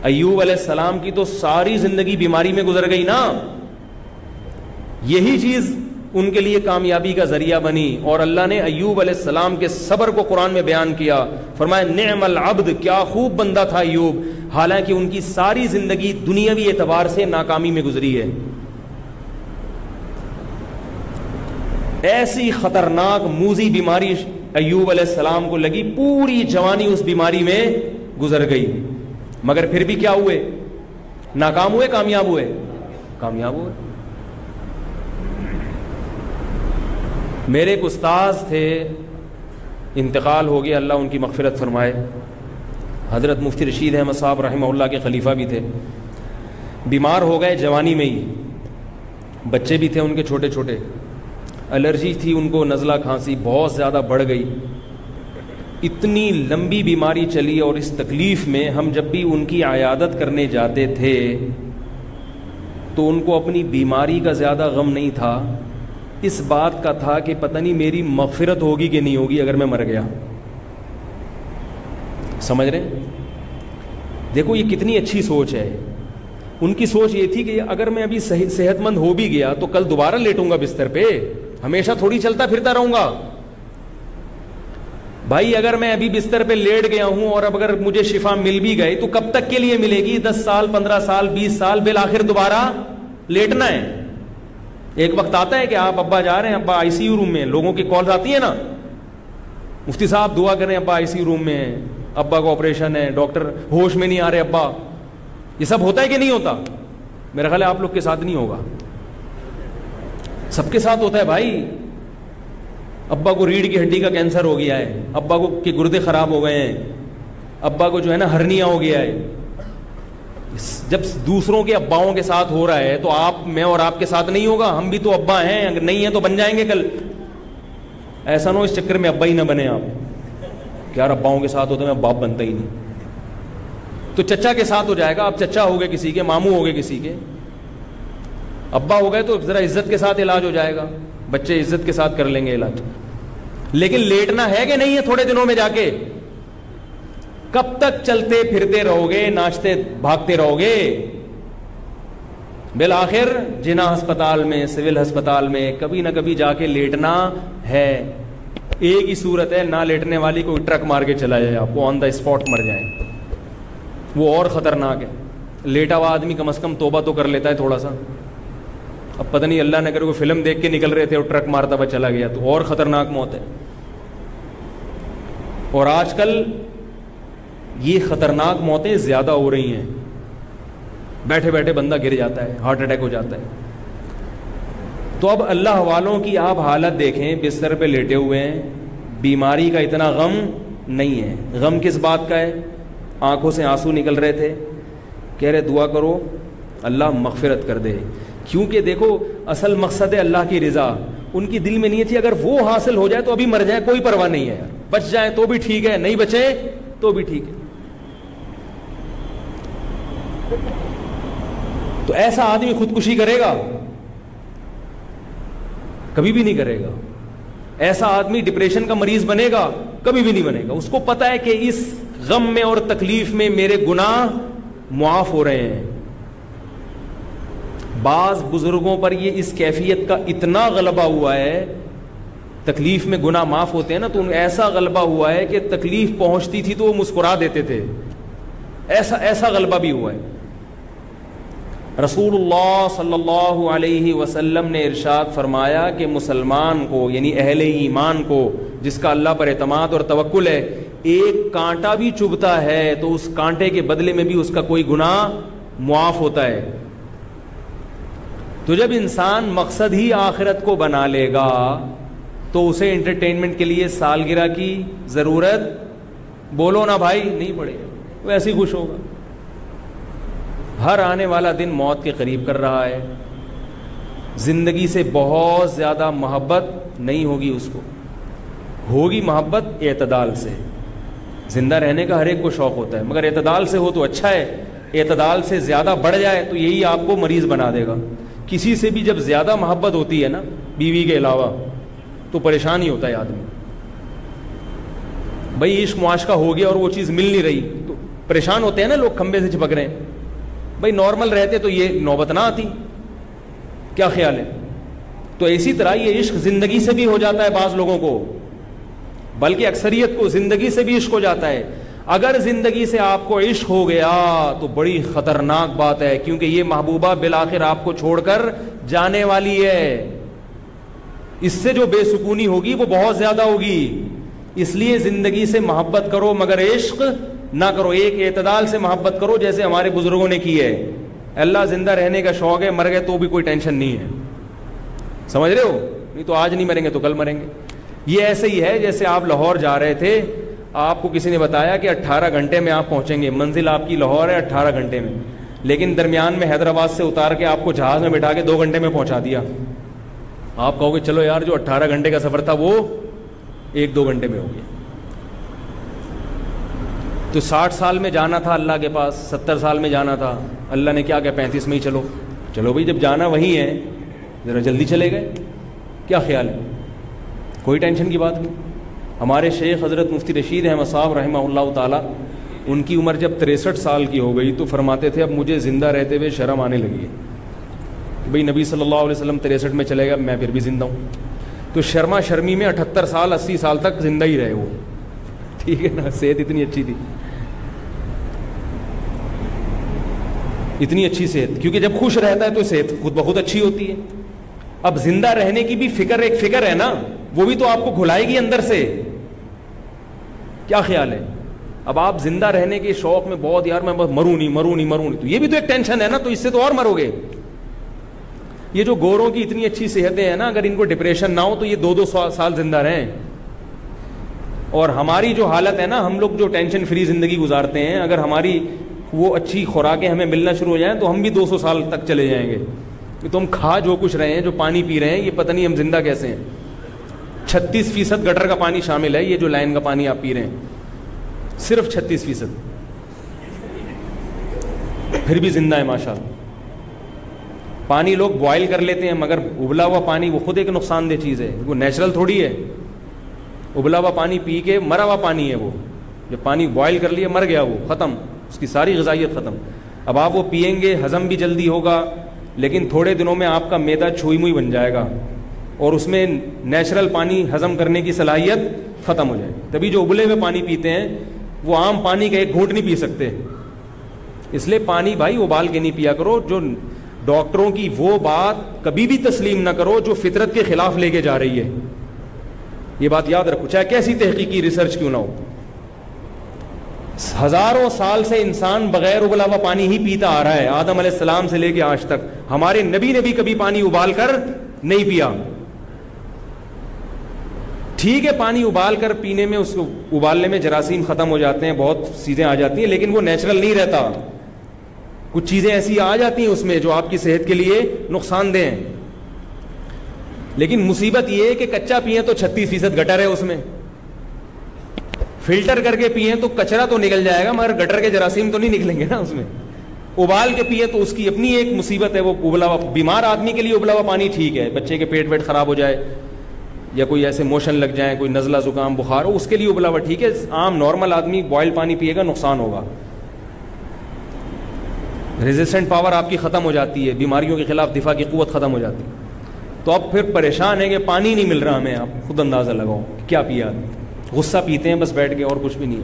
ایوب علیہ السلام کی تو ساری زندگی بیماری میں گزر گئی نا. یہی چیز ان کے لیے کامیابی کا ذریعہ بنی. اور اللہ نے ایوب علیہ السلام کے صبر کو قرآن میں بیان کیا. فرمایا نعم العبد، کیا خوب بندہ تھا ایوب، حالانکہ ان کی ساری زندگی دنیاوی اعتبار سے ناکامی میں گزری ہے. ایسی خطرناک موذی بیماری ایوب علیہ السلام کو لگی، پوری جوانی اس بیماری میں گزر گئی. مگر پھر بھی کیا ہوئے؟ ناکام ہوئے، کامیاب ہوئے؟ کامیاب ہوئے. میرے ایک استاذ تھے، انتقال ہو گیا، اللہ ان کی مغفرت فرمائے. حضرت مفتی رشید احمد صاحب رحمہ اللہ کے خلیفہ بھی تھے. بیمار ہو گئے جوانی میں ہی، بچے بھی تھے ان کے چھوٹے چھوٹے. الرجی تھی ان کو، نزلہ کھانسی بہت زیادہ بڑھ گئی. اتنی لمبی بیماری چلی اور اس تکلیف میں ہم جب بھی ان کی عیادت کرنے جاتے تھے تو ان کو اپنی بیماری کا زیادہ غم نہیں تھا، اس بات کا تھا کہ پتہ نہیں میری مغفرت ہوگی کہ نہیں ہوگی اگر میں مر گیا. سمجھ رہے ہیں؟ دیکھو یہ کتنی اچھی سوچ ہے. ان کی سوچ یہ تھی کہ اگر میں ابھی صحت مند ہو بھی گیا تو کل دوبارہ لیٹوں گا بستر پہ، ہمیشہ تھوڑی چلتا پھرتا رہوں گا. بھائی اگر میں ابھی بستر پہ لیٹ گیا ہوں اور اب اگر مجھے شفا مل بھی گئی تو کب تک کے لیے ملے گی؟ 10 سال، 15 سال، 20 سال، بالآخر دوبارہ لیٹنا ہے. ایک وقت آتا ہے کہ آپ ابا جا رہے ہیں، ابا آئی سی یو روم میں، لوگوں کی کالز آتی ہیں نا، مفتی صاحب دعا کریں ابا آئی سی یو روم میں ہیں، ابا کو آپریشن ہے، ڈاکٹر ہوش میں نہیں آ رہے ابا. یہ سب ہوتا ہے کہ نہیں ہوتا؟ میرا خیال ہے آپ لوگ کے ساتھ نہیں ہوگا، سب کے ساتھ ہوتا ہے بھائی. ابا کو ریڑھ کی ہڈی کا کینسر ہو گیا ہے، ابا کو کے گردے خراب ہو گئے ہیں، ابا کو جو ہے نا ہرنیا ہو گیا ہے. جب دوسروں کے اباؤں کے ساتھ ہو رہا ہے تو آپ، میں اور آپ کے ساتھ نہیں ہوگا؟ ہم بھی تو ابا ہیں، اگر نہیں ہیں تو بن جائیں گے کل. ایسا نہ ہو اس چکر میں ابا ہی نہ بنے آپ کہ یار اباؤں کے ساتھ ہوتا ہے میں باپ بنتا ہی نہیں. تو چچا کے ساتھ ہو جائے گا، آپ چچا ہو گئے کسی کے، ماموں ہو گئے کسی کے، ابا ہو گئے تو ذرا عزت کے ساتھ علاج ہو جائے گا، بچے عزت کے ساتھ کر لیں گے علاج. لیکن لیٹنا ہے کہ نہیں ہے تھوڑے دنوں میں جا کے؟ کب تک چلتے پھرتے رہو گے، ناچتے بھاگتے رہو گے؟ بالآخر جنا ہسپتال میں، سول ہسپتال میں کبھی نہ کبھی جا کے لیٹنا ہے. ایک ہی صورت ہے، نہ لیٹنے والی کوئی ٹرک مار کے چلا جائے، آپ کو آن دا اسپاٹ مر جائیں، وہ اور خطرناک ہے. لیٹا ہوا آدمی کم از کم توبہ تو کر لیتا ہے تھوڑا سا. اب پتہ نہیں اللہ نے اگر کوئی فلم دیکھ کے نکل رہے تھے اور ٹرک مارتا ہوا چلا گیا تو اور خطرناک موت ہے. اور آج کل یہ خطرناک موتیں زیادہ ہو رہی ہیں، بیٹھے بیٹھے بندہ گر جاتا ہے، ہارٹ اٹیک ہو جاتا ہے. تو اب اللہ والوں کی آپ حالت دیکھیں، بستر پہ لیٹے ہوئے ہیں، بیماری کا اتنا غم نہیں ہے. غم کس بات کا ہے؟ آنکھوں سے آنسو نکل رہے تھے، کہہ رہے دعا کرو اللہ مغفرت کر دے. کیونکہ دیکھو اصل مقصد ہے اللہ کی رضا. ان کی دل میں نیت تھی اگر وہ حاصل ہو جائے تو ابھی مر جائے کوئی پرواہ نہیں ہے، بچ جائے تو بھی ٹھیک ہے، نہیں بچے تو بھی ٹھیک ہے. تو ایسا آدمی خودکشی کرے گا؟ کبھی بھی نہیں کرے گا. ایسا آدمی ڈپریشن کا مریض بنے گا؟ کبھی بھی نہیں بنے گا. اس کو پتا ہے کہ اس غم میں اور تکلیف میں میرے گناہ معاف ہو رہے ہیں. بعض بزرگوں پر یہ اس کیفیت کا اتنا غلبہ ہوا ہے، تکلیف میں گناہ معاف ہوتے ہیں نا، تو ان ایسا غلبہ ہوا ہے کہ تکلیف پہنچتی تھی تو وہ مسکرا دیتے تھے. ایسا غلبہ بھی ہوا ہے. رسول اللہ صلی اللہ علیہ وسلم نے ارشاد فرمایا کہ مسلمان کو، یعنی اہل ایمان کو جس کا اللہ پر اعتماد اور توکل ہے، ایک کانٹا بھی چبھتا ہے تو اس کانٹے کے بدلے میں بھی اس کا کوئی گناہ معاف ہوتا ہے. تو جب انسان مقصد ہی آخرت کو بنا لے گا تو اسے انٹرٹینمنٹ کے لیے سالگرہ کی ضرورت, بولو نا بھائی, نہیں پڑے گا, وہ ایسے ہی خوش ہوگا. ہر آنے والا دن موت کے قریب کر رہا ہے, زندگی سے بہت زیادہ محبت نہیں ہوگی اس کو, ہوگی محبت اعتدال سے. زندہ رہنے کا ہر ایک کو شوق ہوتا ہے, مگر اعتدال سے ہو تو اچھا ہے, اعتدال سے زیادہ بڑھ جائے تو یہی آپ کو مریض بنا دے گا. کسی سے بھی جب زیادہ محبت ہوتی ہے نا بیوی کے علاوہ تو پریشان ہی ہوتا ہے آدمی. بھائی عشق معاشقہ ہو گیا اور وہ چیز مل نہیں رہی تو پریشان ہوتے ہیں نا لوگ, کھمبے سے چپک رہے ہیں. بھائی نارمل رہتے تو یہ نوبت نہ آتی. کیا خیال ہے؟ تو اسی طرح یہ عشق زندگی سے بھی ہو جاتا ہے بعض لوگوں کو, بلکہ اکثریت کو زندگی سے بھی عشق ہو جاتا ہے. اگر زندگی سے آپ کو عشق ہو گیا تو بڑی خطرناک بات ہے, کیونکہ یہ محبوبہ بالآخر آپ کو چھوڑ کر جانے والی ہے. اس سے جو بے سکونی ہوگی وہ بہت زیادہ ہوگی. اس لیے زندگی سے محبت کرو مگر عشق نہ کرو, ایک اعتدال سے محبت کرو جیسے ہمارے بزرگوں نے کی ہے. اللہ زندہ رہنے کا شوق ہے, مر گئے تو بھی کوئی ٹینشن نہیں ہے, سمجھ رہے ہو؟ نہیں تو آج نہیں مریں گے تو کل مریں گے. یہ ایسے ہی ہے جیسے آپ لاہور جا رہے تھے, آپ کو کسی نے بتایا کہ 18 گھنٹے میں آپ پہنچیں گے, منزل آپ کی لاہور ہے 18 گھنٹے میں, لیکن درمیان میں حیدرآباد سے اتار کے آپ کو جہاز میں بٹھا کے 2 گھنٹے میں پہنچا دیا. آپ کہو گے چلو یار جو 18 گھنٹے کا سفر تھا وہ 1-2 گھنٹے میں ہو گیا. تو 60 سال میں جانا تھا اللہ کے پاس, 70 سال میں جانا تھا, اللہ نے کیا 35 میں ہی چلو بھائی جب جانا وہی ہے ذرا جلدی چلے گئے. کیا خیال ہے؟ کوئی ٹینشن کی بات نہیں. ہمارے شیخ حضرت مفتی رشید احمد صاحب رحمہ اللہ تعالیٰ, ان کی عمر جب 63 سال کی ہو گئی تو فرماتے تھے اب مجھے زندہ رہتے ہوئے شرم آنے لگی ہے. بھئی نبی صلی اللہ علیہ وسلم 63 میں چلے گا, میں پھر بھی زندہ ہوں. تو شرما شرمی میں 78 سال 80 سال تک زندہ ہی رہے وہ, ٹھیک ہے نا, صحت اتنی اچھی تھی, اتنی اچھی صحت, کیونکہ جب خوش رہتا ہے تو صحت خود بخود اچھی ہوتی ہے. اب زندہ رہنے کی بھی فکر ایک فکر ہے نا, وہ بھی تو آپ کو گھلائے گی اندر سے. کیا خیال ہے؟ اب آپ زندہ رہنے کے شوق میں بہت یار میں بس مروں نہیں, تو یہ بھی تو ایک ٹینشن ہے نا, تو اس سے تو اور مرو گے. یہ جو گوروں کی اتنی اچھی صحتیں ہیں نا, اگر ان کو ڈپریشن نہ ہو تو یہ 2-2 سال زندہ رہیں. اور ہماری جو حالت ہے نا, ہم لوگ جو ٹینشن فری زندگی گزارتے ہیں, اگر ہماری وہ اچھی خوراکیں ہمیں ملنا شروع ہو جائیں تو ہم بھی 200 سال تک چلے جائیں گے. تو ہم کھا جو کچھ رہے ہیں, جو پانی پی رہے ہیں, یہ پتہ نہیں ہم زندہ کیسے ہیں. 36% گٹر کا پانی شامل ہے, یہ جو لائن کا پانی آپ پی رہے ہیں, صرف 36%, پھر بھی زندہ ہے ماشاءاللہ. پانی لوگ بوائل کر لیتے ہیں, مگر ابلا ہوا پانی وہ خود ایک نقصان دہ چیز ہے, وہ نیچرل تھوڑی ہے. ابلا ہوا پانی پی کے مرا ہوا پانی ہے وہ, جب پانی بوائل کر لیا مر گیا وہ, ختم, اس کی ساری غذائیت ختم. اب آپ وہ پیئیں گے, ہضم بھی جلدی ہوگا, لیکن تھوڑے دنوں میں آپ کا معدہ چھوئی موئی بن جائے گا اور اس میں نیچرل پانی ہضم کرنے کی صلاحیت ختم ہو جائے. تبھی جو ابلے ہوئے پانی پیتے ہیں وہ عام پانی کا ایک گھونٹ نہیں پی سکتے. اس لیے پانی بھائی ابال کے نہیں پیا کرو. جو ڈاکٹروں کی وہ بات کبھی بھی تسلیم نہ کرو جو فطرت کے خلاف لے کے جا رہی ہے. یہ بات یاد رکھو, چاہے کیسی تحقیقی ریسرچ کیوں نہ ہو. ہزاروں سال سے انسان بغیر ابلا ہوا پانی ہی پیتا آ رہا ہے, آدم علیہ السلام سے لے کے آج تک. ہمارے نبی نے بھی کبھی پانی ابال کر نہیں پیا. ٹھیک ہے پانی ابال کر پینے میں, اس کو ابالنے میں جراثیم ختم ہو جاتے ہیں, بہت چیزیں آ جاتی ہیں, لیکن وہ نیچرل نہیں رہتا. کچھ چیزیں ایسی آ جاتی ہیں اس میں جو آپ کی صحت کے لیے نقصان دہ ہیں. لیکن مصیبت یہ ہے کہ کچا پیئیں تو 36% گٹر ہے اس میں, فلٹر کر کے پیئیں تو کچرا تو نکل جائے گا مگر گٹر کے جراثیم تو نہیں نکلیں گے نا اس میں. ابال کے پیئے تو اس کی اپنی ایک مصیبت ہے. وہ ابلا ہوا, بیمار آدمی کے لیے ابلا ہوا پانی ٹھیک ہے, بچے کے پیٹ ویٹ خراب ہو جائے یا کوئی ایسے موشن لگ جائیں, کوئی نزلہ زکام بخار ہو, اس کے لیے ابلا ہوا ٹھیک ہے. عام نارمل آدمی بوائل پانی پیے گا نقصان ہوگا, ریزسٹنٹ پاور آپ کی ختم ہو جاتی ہے, بیماریوں کے خلاف دفاع کی قوت ختم ہو جاتی ہے. تو اب پھر پریشان ہے کہ پانی نہیں مل رہا ہمیں. آپ خود اندازہ لگاؤ کیا پیا, غصہ پیتے ہیں بس بیٹھ کے, اور کچھ بھی نہیں.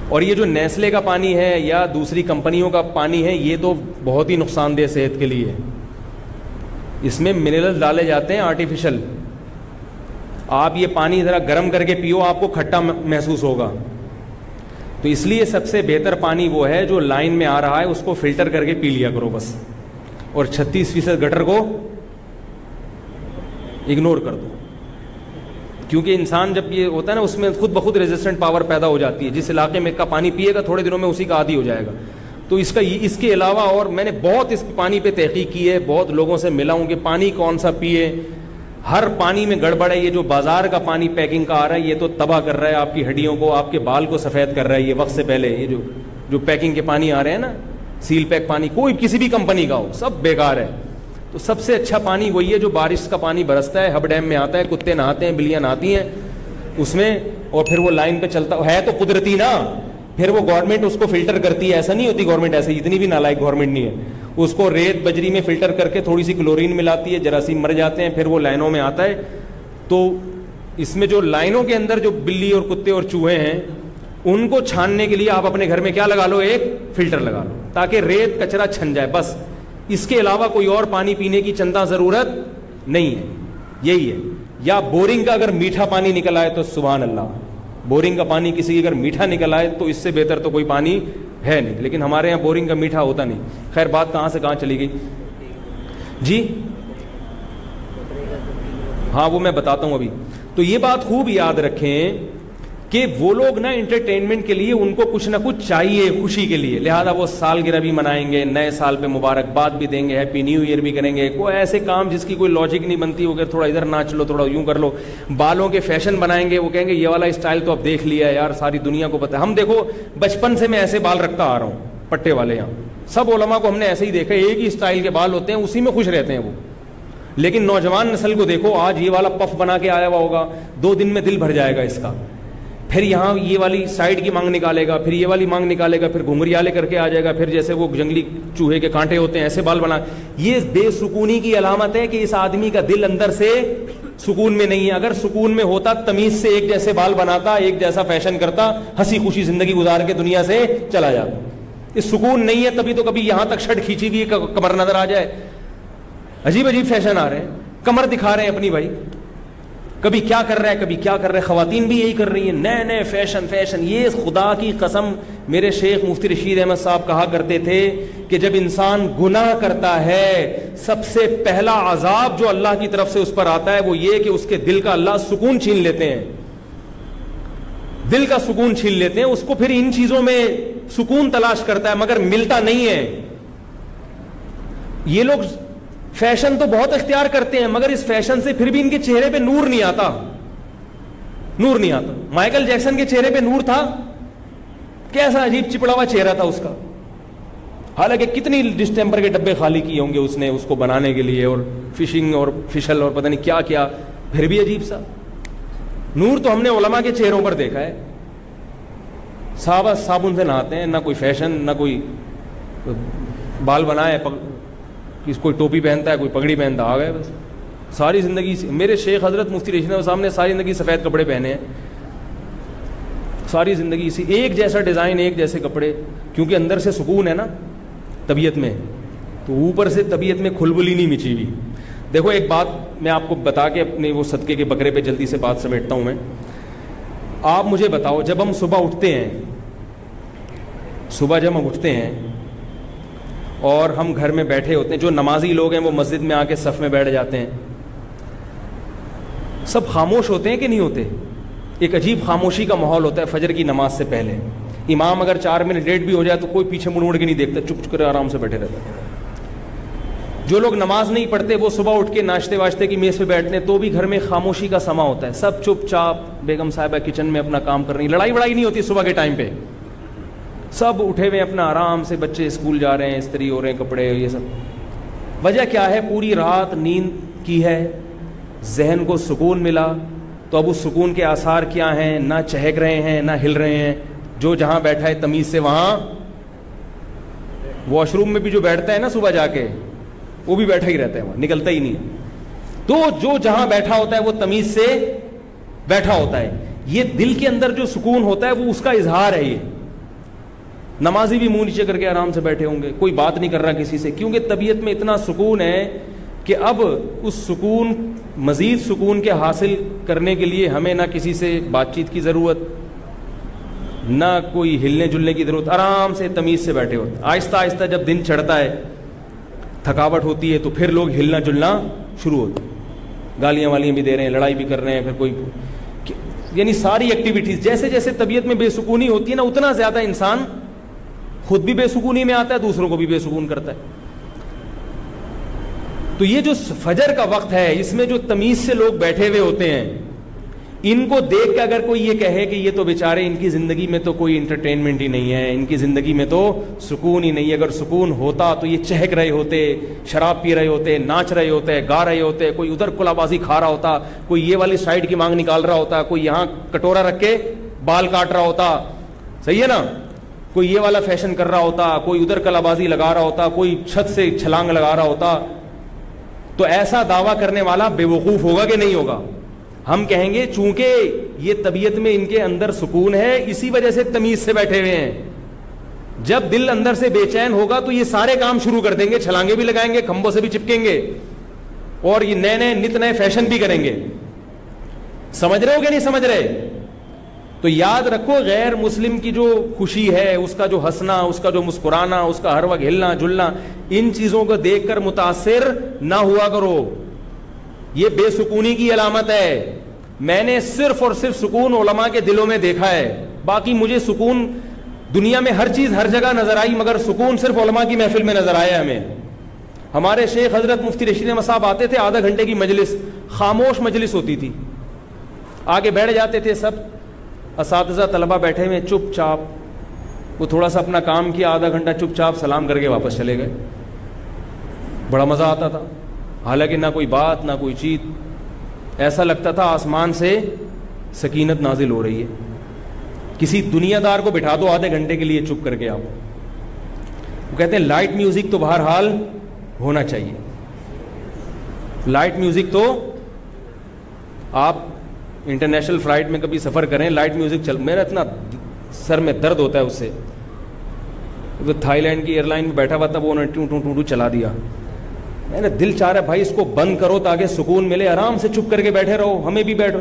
اور یہ جو نیسلے کا پانی ہے یا دوسری کمپنیوں کا پانی ہے, یہ تو بہت ہی نقصان دہ صحت کے لیے. اس میں منرل ڈالے جاتے ہیں آرٹیفیشل. آپ یہ پانی ذرا گرم کر کے پیو, آپ کو کھٹا محسوس ہوگا. تو اس لیے سب سے بہتر پانی وہ ہے جو لائن میں آ رہا ہے, اس کو فلٹر کر کے پی لیا کرو بس, اور 36% گٹر کو اگنور کر دو. کیونکہ انسان جب یہ ہوتا ہے نا, اس میں خود بخود ریزسٹنٹ پاور پیدا ہو جاتی ہے. جس علاقے میں کا پانی پیے گا تھوڑے دنوں میں اسی کا عادی ہو جائے گا. تو اس کے علاوہ اور میں نے بہت اس پانی پہ تحقیق کی ہے, بہت لوگوں سے ملا ہوں کہ پانی کون سا پیے. ہر پانی میں گڑبڑ ہے. یہ جو بازار کا پانی پیکنگ کا آ رہا ہے یہ تو تباہ کر رہا ہے آپ کی ہڈیوں کو, آپ کے بال کو سفید کر رہا ہے. یہ وقت سے پہلے یہ جو پیکنگ کے پانی آ رہے ہیں نا, سیل پیک پانی, کوئی کسی بھی کمپنی کا ہو, سب بیکار ہے. تو سب سے اچھا پانی وہی ہے جو بارش کا پانی برستا ہے, ہب ڈیم میں آتا ہے, کتے نہاتے ہیں, بلیاں نہاتی ہیں اس میں, اور پھر وہ لائن پہ چلتا ہے تو قدرتی نا. پھر وہ گورنمنٹ اس کو فلٹر کرتی ہے. ایسا نہیں ہوتی گورنمنٹ, ایسے اتنی بھی نالائق گورنمنٹ نہیں ہے. اس کو ریت بجری میں فلٹر کر کے تھوڑی سی کلورین ملاتی ہے, جراثیم مر جاتے ہیں, پھر وہ لائنوں میں آتا ہے. تو اس میں جو لائنوں کے اندر جو بلی اور کتے اور چوہے ہیں ان کو چھاننے کے لیے آپ اپنے گھر میں کیا لگا لو, ایک فلٹر لگا لو, تاکہ ریت کچرا چھن جائے بس. اس کے علاوہ کوئی اور پانی پینے کی چندہ ضرورت نہیں ہے. یہی ہے. یا بورنگ کا اگر میٹھا پانی نکل آئے تو سبحان اللہ, بورنگ کا پانی کسی اگر میٹھا نکل آئے تو اس سے بہتر تو کوئی پانی ہے نہیں. لیکن ہمارے یہاں بورنگ کا میٹھا ہوتا نہیں. خیر بات کہاں سے کہاں چلی گئی جی. ہاں وہ میں بتاتا ہوں ابھی. تو یہ بات خوب یاد رکھیں کہ وہ لوگ نا انٹرٹینمنٹ کے لیے ان کو کچھ نہ کچھ چاہیے خوشی کے لیے, لہذا وہ سالگرہ بھی منائیں گے, نئے سال پہ مبارکباد بھی دیں گے, ہیپی نیو ایئر بھی کریں گے. کوئی ایسے کام جس کی کوئی لاجک نہیں بنتی, وہ کہ تھوڑا ادھر ناچ لو, تھوڑا یوں کر لو. بالوں کے فیشن بنائیں گے, وہ کہیں گے یہ والا اسٹائل تو اب دیکھ لیا ہے یار, ساری دنیا کو پتہ ہے. ہم دیکھو بچپن سے میں ایسے بال رکھتا آ رہا ہوں, پٹے والے. یہاں سب علماء کو ہم نے ایسے ہی دیکھا, ایک ہی اسٹائل کے بال ہوتے ہیں, اسی میں خوش رہتے ہیں وہ. لیکن نوجوان نسل کو دیکھو, آج یہ والا پف بنا کے آیا ہوا ہوگا, 2 دن میں دل بھر جائے گا اس کا. پھر یہاں یہ والی سائڈ کی مانگ نکالے گا, پھر یہ والی مانگ نکالے گا, پھر گھنگریالے کر کے آ جائے گا, پھر جیسے وہ جنگلی چوہے کے کانٹے ہوتے ہیں ایسے بال بنا. یہ بے سکونی کی علامت ہے کہ اس آدمی کا دل اندر سے سکون میں نہیں ہے. اگر سکون میں ہوتا تمیز سے ایک جیسے بال بناتا, ایک جیسا فیشن کرتا, ہنسی خوشی زندگی گزار کے دنیا سے چلا جاتا. یہ سکون نہیں ہے, تبھی تو کبھی یہاں تک شرٹ کھینچی ہوئی کمر نظر آ جائے. عجیب عجیب فیشن آ رہے ہیں, کمر دکھا رہے ہیں اپنی بھائی, کبھی کیا کر رہا ہے, کبھی کیا کر رہے ہیں. خواتین بھی یہی کر رہی ہیں, نئے نئے فیشن. یہ خدا کی قسم, میرے شیخ مفتی رشید احمد صاحب کہا کرتے تھے کہ جب انسان گناہ کرتا ہے سب سے پہلا عذاب جو اللہ کی طرف سے اس پر آتا ہے وہ یہ کہ اس کے دل کا اللہ سکون چھین لیتے ہیں, دل کا سکون چھین لیتے ہیں. اس کو پھر ان چیزوں میں سکون تلاش کرتا ہے مگر ملتا نہیں ہے. یہ لوگ فیشن تو بہت اختیار کرتے ہیں مگر اس فیشن سے پھر بھی ان کے چہرے پہ نور نہیں آتا, نور نہیں آتا. مائیکل جیکسن کے چہرے پہ نور تھا, کیسا عجیب چپڑا ہوا چہرہ تھا اس کا, حالانکہ کتنی ڈسٹمپر کے ڈبے خالی کیے ہوں گے اس نے اس کو بنانے کے لیے, اور فشنگ اور فشل اور پتہ نہیں کیا کیا, پھر بھی عجیب سا نور. تو ہم نے علماء کے چہروں پر دیکھا ہے, صحابہ صابن سے نہاتے ہیں, نہ کوئی فیشن, نہ کوئی بال بنائے, کوئی ٹوپی پہنتا ہے, کوئی پگڑی پہنتا, آ گئے بس. ساری زندگی میرے شیخ حضرت مفتی رشید احمد صاحب نے ساری زندگی سفید کپڑے پہنے ہیں, ساری زندگی اسی ایک جیسا ڈیزائن, ایک جیسے کپڑے, کیونکہ اندر سے سکون ہے نا طبیعت میں, تو اوپر سے طبیعت میں کھلبلی نہیں مچی ہوئی. دیکھو ایک بات میں آپ کو بتا کے اپنے وہ صدقے کے بکرے پہ جلدی سے بات سمیٹتا ہوں میں. آپ مجھے بتاؤ, جب ہم صبح اٹھتے ہیں, صبح جب ہم اٹھتے ہیں اور ہم گھر میں بیٹھے ہوتے ہیں, جو نمازی لوگ ہیں وہ مسجد میں آ کے صف میں بیٹھ جاتے ہیں, سب خاموش ہوتے ہیں کہ نہیں ہوتے؟ ایک عجیب خاموشی کا ماحول ہوتا ہے فجر کی نماز سے پہلے. امام اگر 4 منٹ لیٹ بھی ہو جائے تو کوئی پیچھے مڑ کے نہیں دیکھتا, چپ چپ کر آرام سے بیٹھے رہتا ہے. جو لوگ نماز نہیں پڑھتے وہ صبح اٹھ کے ناشتے واشتے کی میز پہ بیٹھتے ہیں تو بھی گھر میں خاموشی کا سما ہوتا ہے, سب چپ چاپ, بیگم صاحبہ کچن میں اپنا کام کر رہی ہیں, لڑائی وڑائی نہیں ہوتی صبح کے ٹائم پہ, سب اٹھے ہوئے اپنا آرام سے, بچے اسکول جا رہے ہیں, استری ہو رہے ہیں کپڑے, یہ سب. وجہ کیا ہے؟ پوری رات نیند کی ہے, ذہن کو سکون ملا, تو اب اس سکون کے آثار کیا ہیں؟ نہ چہک رہے ہیں نہ ہل رہے ہیں. جو جہاں بیٹھا ہے تمیز سے وہاں, واش روم میں بھی جو بیٹھتا ہے نا صبح جا کے, وہ بھی بیٹھا ہی رہتا ہے, وہاں نکلتا ہی نہیں ہے. تو جو جہاں بیٹھا ہوتا ہے وہ تمیز سے بیٹھا ہوتا ہے. یہ دل کے اندر جو سکون ہوتا ہے وہ اس کا اظہار ہے. یہ نمازی بھی منہ نیچے کر کے آرام سے بیٹھے ہوں گے, کوئی بات نہیں کر رہا کسی سے, کیونکہ طبیعت میں اتنا سکون ہے کہ اب اس سکون, مزید سکون کے حاصل کرنے کے لیے ہمیں نہ کسی سے بات چیت کی ضرورت, نہ کوئی ہلنے جلنے کی ضرورت, آرام سے تمیز سے بیٹھے ہوتے. آہستہ آہستہ جب دن چڑھتا ہے, تھکاوٹ ہوتی ہے, تو پھر لوگ ہلنا جلنا شروع ہوتے, گالیاں والیاں بھی دے رہے ہیں, لڑائی بھی کر رہے ہیں, پھر کوئی, یعنی ساری ایکٹیویٹیز. جیسے جیسے طبیعت میں بے سکونی ہوتی ہے نا, اتنا زیادہ انسان خود بھی بے سکونی میں آتا ہے, دوسروں کو بھی بے سکون کرتا ہے. تو یہ جو فجر کا وقت ہے, اس میں جو تمیز سے لوگ بیٹھے ہوئے ہوتے ہیں, ان کو دیکھ کے اگر کوئی یہ کہے کہ یہ تو بیچارے, ان کی زندگی میں تو کوئی انٹرٹینمنٹ ہی نہیں ہے, ان کی زندگی میں تو سکون ہی نہیں ہے, اگر سکون ہوتا تو یہ چہک رہے ہوتے, شراب پی رہے ہوتے, ناچ رہے ہوتے, گا رہے ہوتے, کوئی ادھر کلا بازی کھا رہا ہوتا, کوئی یہ والی سائڈ کی مانگ نکال رہا ہوتا, کوئی یہاں کٹورا رکھ کے بال کاٹ رہا ہوتا, صحیح ہے نا, کوئی یہ والا فیشن کر رہا ہوتا, کوئی ادھر کلا بازی لگا رہا ہوتا, کوئی چھت سے چھلانگ لگا رہا ہوتا. تو ایسا دعویٰ کرنے والا بے وقوف ہوگا کہ نہیں ہوگا؟ ہم کہیں گے چونکہ یہ طبیعت میں ان کے اندر سکون ہے, اسی وجہ سے تمیز سے بیٹھے ہوئے ہیں. جب دل اندر سے بے چین ہوگا تو یہ سارے کام شروع کر دیں گے, چھلانگے بھی لگائیں گے, کھمبوں سے بھی چپکیں گے, اور یہ نئے نئے نت نئے فیشن بھی کریں گے. سمجھ رہے ہو کہ نہیں سمجھ رہے؟ تو یاد رکھو, غیر مسلم کی جو خوشی ہے, اس کا جو ہنسنا, اس کا جو مسکرانا, اس کا ہر وقت ہلنا جلنا, ان چیزوں کو دیکھ کر متاثر نہ ہوا کرو. یہ بے سکونی کی علامت ہے. میں نے صرف اور صرف سکون علماء کے دلوں میں دیکھا ہے. باقی مجھے سکون دنیا میں ہر چیز ہر جگہ نظر آئی, مگر سکون صرف علماء کی محفل میں نظر آیا ہمیں. ہمارے شیخ حضرت مفتی رشید احمد صاحب آتے تھے, آدھا گھنٹے کی مجلس, خاموش مجلس ہوتی تھی, آگے بیٹھ جاتے تھے, سب اساتذہ طلبہ بیٹھے ہوئے چپ چاپ, وہ تھوڑا سا اپنا کام کیا, آدھا گھنٹہ چپ چاپ سلام کر کے واپس چلے گئے. بڑا مزہ آتا تھا, حالانکہ نہ کوئی بات نہ کوئی چیز, ایسا لگتا تھا آسمان سے سکینت نازل ہو رہی ہے. کسی دنیا دار کو بٹھا دو آدھے گھنٹے کے لیے چپ کر کے, آپ وہ کہتے ہیں لائٹ میوزک تو بہرحال ہونا چاہیے. لائٹ میوزک تو آپ انٹرنیشنل فلائٹ میں کبھی سفر کریں, لائٹ میوزک چل, میرا اتنا سر میں درد ہوتا ہے اس سے. وہ تھائی لینڈ کی ایئر لائن میں بیٹھا ہوا تھا, وہ انہوں نے ٹوں ٹوں ٹوں ٹوں چلا دیا. میں نے دل چاہ رہا ہے بھائی اس کو بند کرو تاکہ سکون ملے, آرام سے چپ کر کے بیٹھے رہو, ہمیں بھی بیٹھو.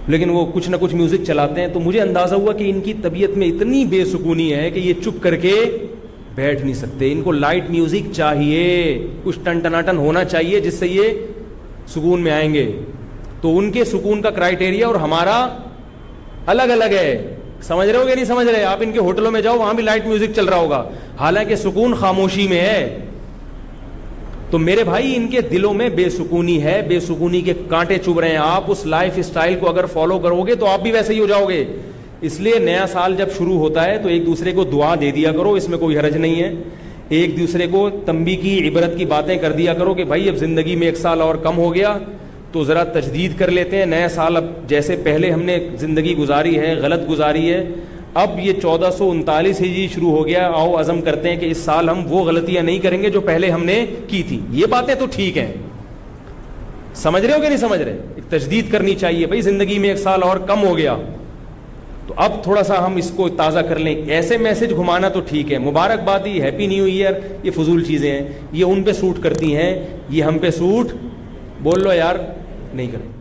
لیکن وہ کچھ نہ کچھ میوزک چلاتے ہیں, تو مجھے اندازہ ہوا کہ ان کی طبیعت میں اتنی بے سکونی ہے کہ یہ چپ کر کے بیٹھ نہیں سکتے. ان کو لائٹ میوزک چاہیے, کچھ ٹن ٹناٹن ہونا چاہیے جس سے یہ سکون میں آئیں گے. تو ان کے سکون کا کرائٹیریا اور ہمارا الگ الگ ہے. سمجھ رہے ہو کہ نہیں سمجھ رہے؟ آپ ان کے ہوٹلوں میں جاؤ, وہاں بھی لائٹ میوزک چل رہا ہوگا, حالانکہ سکون خاموشی میں ہے. تو میرے بھائی ان کے دلوں میں بے سکونی ہے, بے سکونی کے کانٹے چبھ رہے ہیں. آپ اس لائف اسٹائل کو اگر فالو کرو گے تو آپ بھی ویسے ہی ہو جاؤ گے. اس لیے نیا سال جب شروع ہوتا ہے تو ایک دوسرے کو دعا دے دیا کرو, اس میں کوئی حرج نہیں ہے. ایک دوسرے کو تنبیہ کی, عبرت کی باتیں کر دیا کرو کہ بھائی اب زندگی میں 1 سال اور کم ہو گیا تو ذرا تجدید کر لیتے ہیں. نیا سال اب جیسے پہلے ہم نے زندگی گزاری ہے غلط گزاری ہے, اب یہ 1439 ہجری شروع ہو گیا, آؤ عزم کرتے ہیں کہ اس سال ہم وہ غلطیاں نہیں کریں گے جو پہلے ہم نے کی تھی. یہ باتیں تو ٹھیک ہیں, سمجھ رہے ہو کہ نہیں سمجھ رہے؟ ایک تجدید کرنی چاہیے, بھائی زندگی میں 1 سال اور کم ہو گیا تو اب تھوڑا سا ہم اس کو تازہ کر لیں. ایسے میسج گھمانا تو ٹھیک ہے, مبارکبادی, ہیپی نیو ایئر, یہ فضول چیزیں ہیں, یہ ان پہ سوٹ کرتی ہیں, یہ ہم پہ سوٹ, بول لو یار, نہیں کریں.